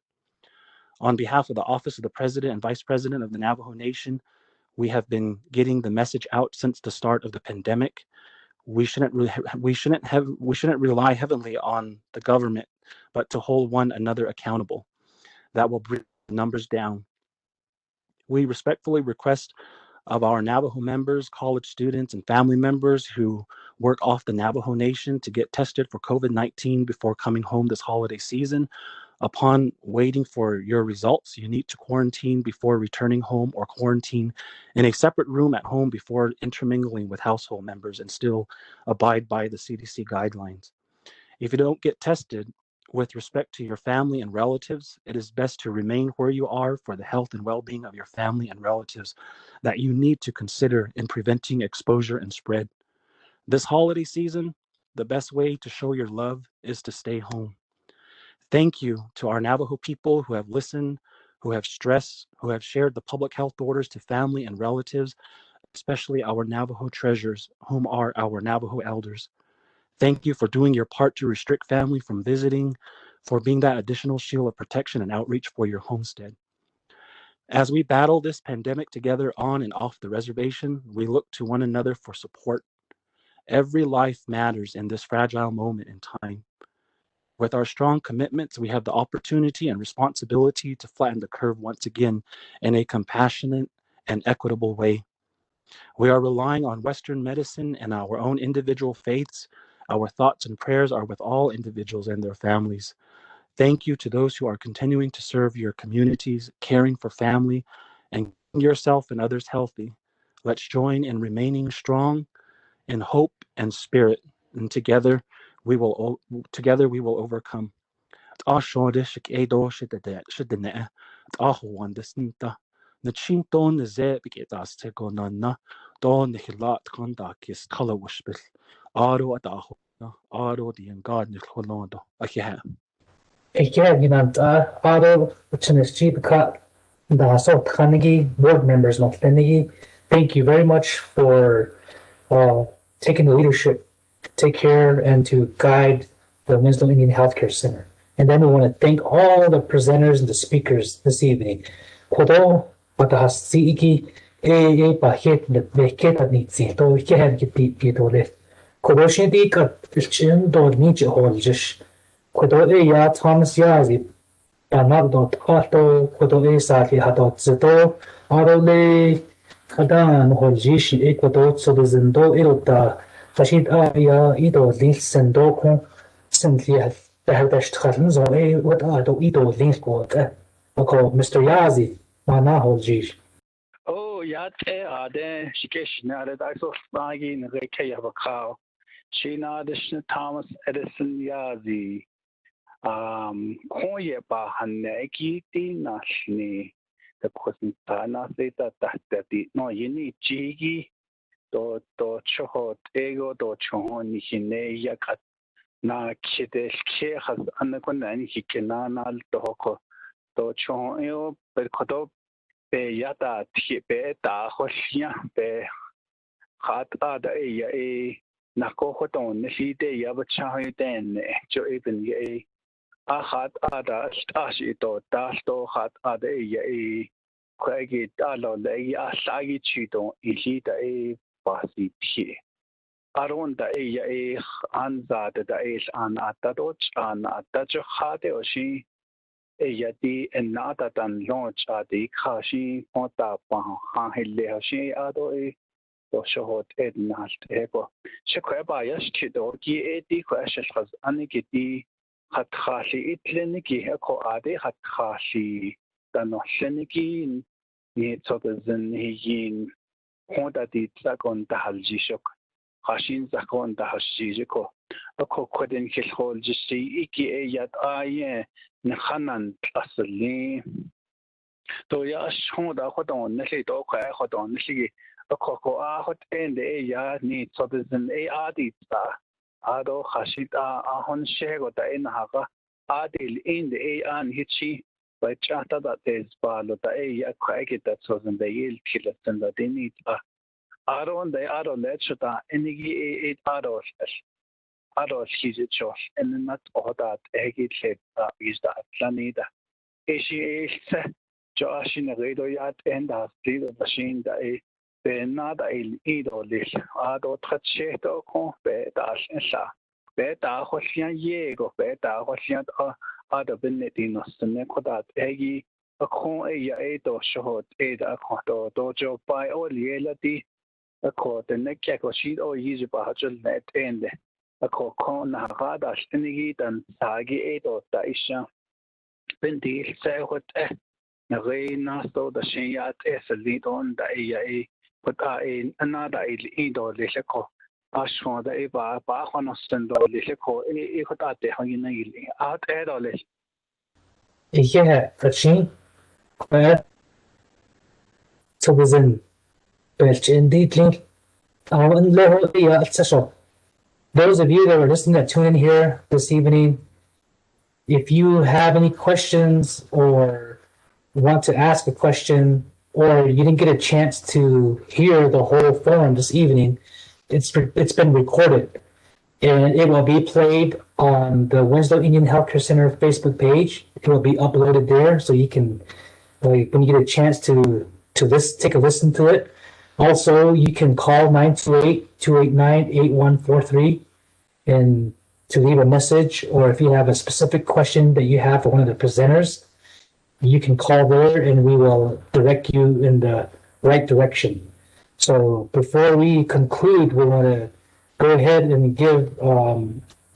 On behalf of the Office of the President and Vice President of the Navajo Nation, we have been getting the message out since the start of the pandemic. We shouldn't rely heavily on the government, but to hold one another accountable. That will bring the numbers down. We respectfully request of our Navajo members, college students, and family members who work off the Navajo Nation to get tested for COVID-19 before coming home this holiday season. Upon waiting for your results, you need to quarantine before returning home or quarantine in a separate room at home before intermingling with household members and still abide by the CDC guidelines. If you don't get tested, with respect to your family and relatives, it is best to remain where you are for the health and well-being of your family and relatives that you need to consider in preventing exposure and spread. This holiday season, the best way to show your love is to stay home. Thank you to our Navajo people who have listened, who have stressed, who have shared the public health orders to family and relatives, especially our Navajo treasures, whom are our Navajo elders. Thank you for doing your part to restrict family from visiting, for being that additional shield of protection and outreach for your homestead. As we battle this pandemic together on and off the reservation, we look to one another for support. Every life matters in this fragile moment in time. With our strong commitments, we have the opportunity and responsibility to flatten the curve once again in a compassionate and equitable way. We are relying on Western medicine and our own individual faiths. Our thoughts and prayers are with all individuals and their families. Thank you to those who are continuing to serve your communities, caring for family, and keeping yourself and others healthy. Let's join in remaining strong in hope and spirit, and together we will overcome. Na chinton na ze biget as te go na na don the hilat conduct is color wishbill. Aro at aho aro the engard ni holondo. Akiha. Again, you know, Otto, which is cheap cut, the South Carnegie board members, not Carnegie. Thank you very much for taking the leadership to take care and to guide the Winslow Indian Healthcare Center. And then we want to thank all the presenters and the speakers this evening. Kodo patahasiki e pahet the beketa nitsi to kehan kiti pitole. Kodo shindi ka chin do niche holjish. Kodo e ya Thomas Yazi Panabdot Otto Kodo e Saki Hadot Zito Arole Kadan Holjish Equador so the Zendo Ilta Tashid Aya Ido Lil Sendoko Sentia Behadash Tratins or a what are the Ido Linkwood Mr. Yazi Mana Holjish. Oh, yate ade shikesh nare da so spagi in reke of a cow. China addition Thomas Edison Yazi. Koye ba haneki ti nashni the presentana zeta tahti no yini jigi do choho ego do choho ni hine yakat na kidesh ke has anakon hikena nal doko do choho eo per kodo be yata ti be da hoshia be hat ada e na ko hoton ni de yabacha den jo even ye hat ada stashi to dasto hat ada e kwagi dalo le asagi chito ilita e pasi ti aronda e anza da is an atado an atajo hade oshi yati enata tan launch adi khashi pota pa ha hille oshi ado e to shohot ednast ego shekwa yash tido ki edi kwashes khaz aniki hat khashi itleniki ko ade hat khashi dan sheniki ni tsotzen higin honda di zakon da haljishok khashin zakon da hashijiko ko koden khol jisi iki yat aye ne khanan asli to ya shonda khodon ne le to kwa khodon ne ko a hot ende ya ni tsotzen adi ta ado khashita ahon shego ta in haga adil in the an hichi by chata that is balo ta ya kwake that tsotzen the yil kilatan that they need aron the aro lechata enigi it aro hijicho and not all that egit is that planeta ishi Josh in the radio yat and the street machine that nada il idole ado tracheto con beta sha beta hosian yego beta hosian ada benedino sne kodat egi a con e do shot e da ko do jo by all yelati a ko the neck ko sheet o yizi ba hajul net ende a ko con na gada stinigi dan sagi e do ta isha bendi se hot na reina so da shiat es lidon da e but in another idol leko ashwan da ba honostan do le ko ko ta te hangin na ili at edole Yeah, Kachin, so within Belch indeed link. Those of you that are listening that tune in here this evening, if you have any questions or want to ask a question, or you didn't get a chance to hear the whole forum this evening, it's been recorded and it will be played on the Winslow Indian Healthcare Center Facebook page. It will be uploaded there, so you can, when you get a chance to take a listen to it. Also, you can call 928-289-8143 and to leave a message, or if you have a specific question that you have for one of the presenters, you can call there and we will direct you in the right direction. So before we conclude, we want to go ahead and give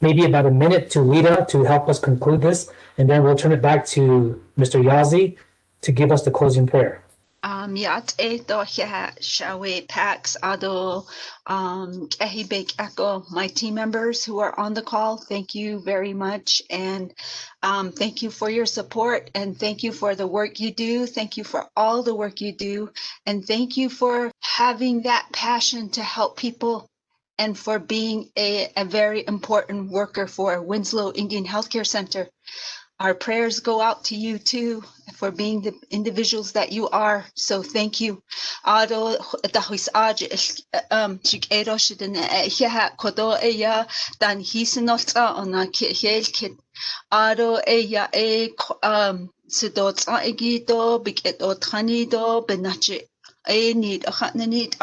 maybe about a minute to Lita to help us conclude this, and then we'll turn it back to Mr. Yazi to give us the closing prayer. Yat do shawe pax ado ehibek echo, my team members who are on the call, thank you very much, and thank you for your support, and thank you for the work you do. Thank you for all the work you do, and thank you for having that passion to help people and for being a very important worker for Winslow Indian Healthcare Center. Our prayers go out to you too for being the individuals that you are. So thank you. Ado dahis aj chikero shidene ya kodo eya dan hisenotsa ona kielkit. Ado eya sidot egito biketo tanido benache need a hatnanit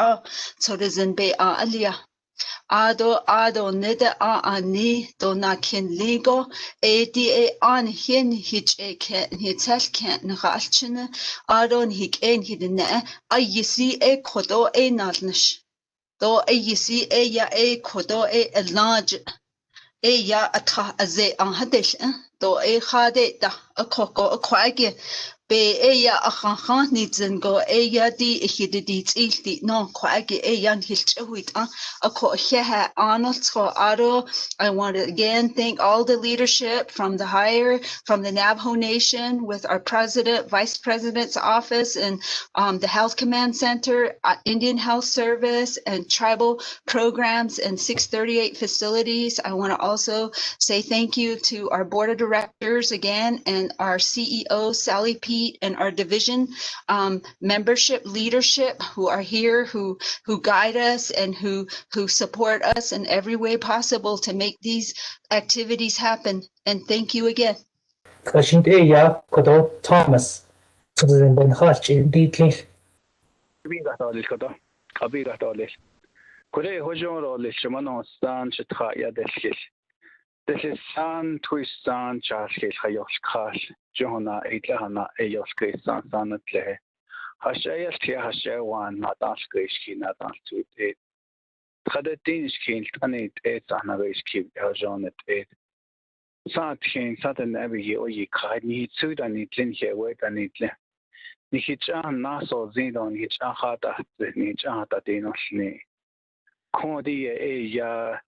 so doesn't be alia. Ado nede ani do na kin ligo di an hin hich ken hitel ken ngalchine ado hik en hidne ayisi kodo nalnish do ayisi ya kodo large ya atha aze an hadish do khade da akoko akwage be ya akhan nitzen go ya di hididi ilti no kwage yan hilchuit ako heha anotsko aro. I want to again thank all the leadership from the Navajo Nation, with our president, vice president's office, and the Health Command Center, Indian Health Service, and tribal programs and 638 facilities. I want to also say thank you to our board of directors again, and our CEO, Sally Pete, and our division membership leadership who are here, who guide us and who support us in every way possible to make these activities happen. And thank you again. Thomas. Kore hojon role shimano stan chitkhaya delkhil. This is san twistan charkhil khayosh khash johna itlahana ayos krisan sanatle. Hashayas tia hashawan natas krishki natas tuit. Khadatin skin tanit etana rishki hojonet et. Satkin satan abi oyi khani tsudani tlinhe wetanitle. Nikichan naso zidon hichahata nichahata dinosni. Kodi ya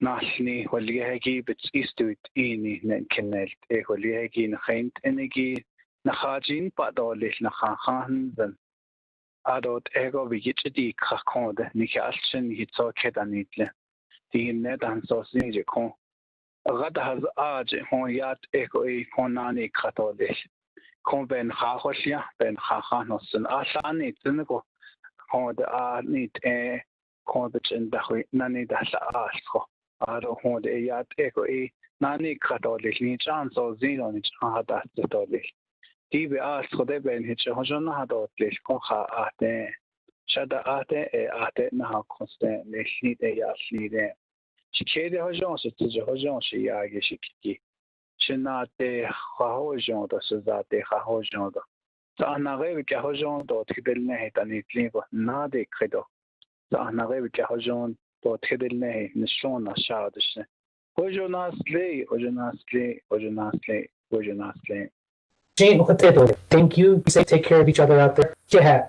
nasni holihegi bits istuit ini nenkenelt holihegi nkhent enegi nakhajin padolich nakhanzen adot ego vigichdi khakode nikhalchen hitsokedanitle din nedan sosnije kon gad haz aj hoyat ego e konani khatolish kon ben khahoshia ben khanosen asani tnego kod nit Kondich and Bahui Nani Dasha Asko. Aro Hond Eyat Eko Nani Katolic Nichan so Zinonich Hadat the Tolic. Tibi asked the Ben Hitch Hojona Hadotlish Koha Ate. Shada Ate Ate Naha Constant Nishit Eyasli. She carried Hojon to the Hojon she Yagishiki. Shinate Hahojon the Suzate Hahojon. Sanare Hojon dot Hibelne and it live Nade Credo. Nagay kahojon to tedilne nishona shadishne. Hojonasle. Jane, thank you. Take care of each other out there. Yeah.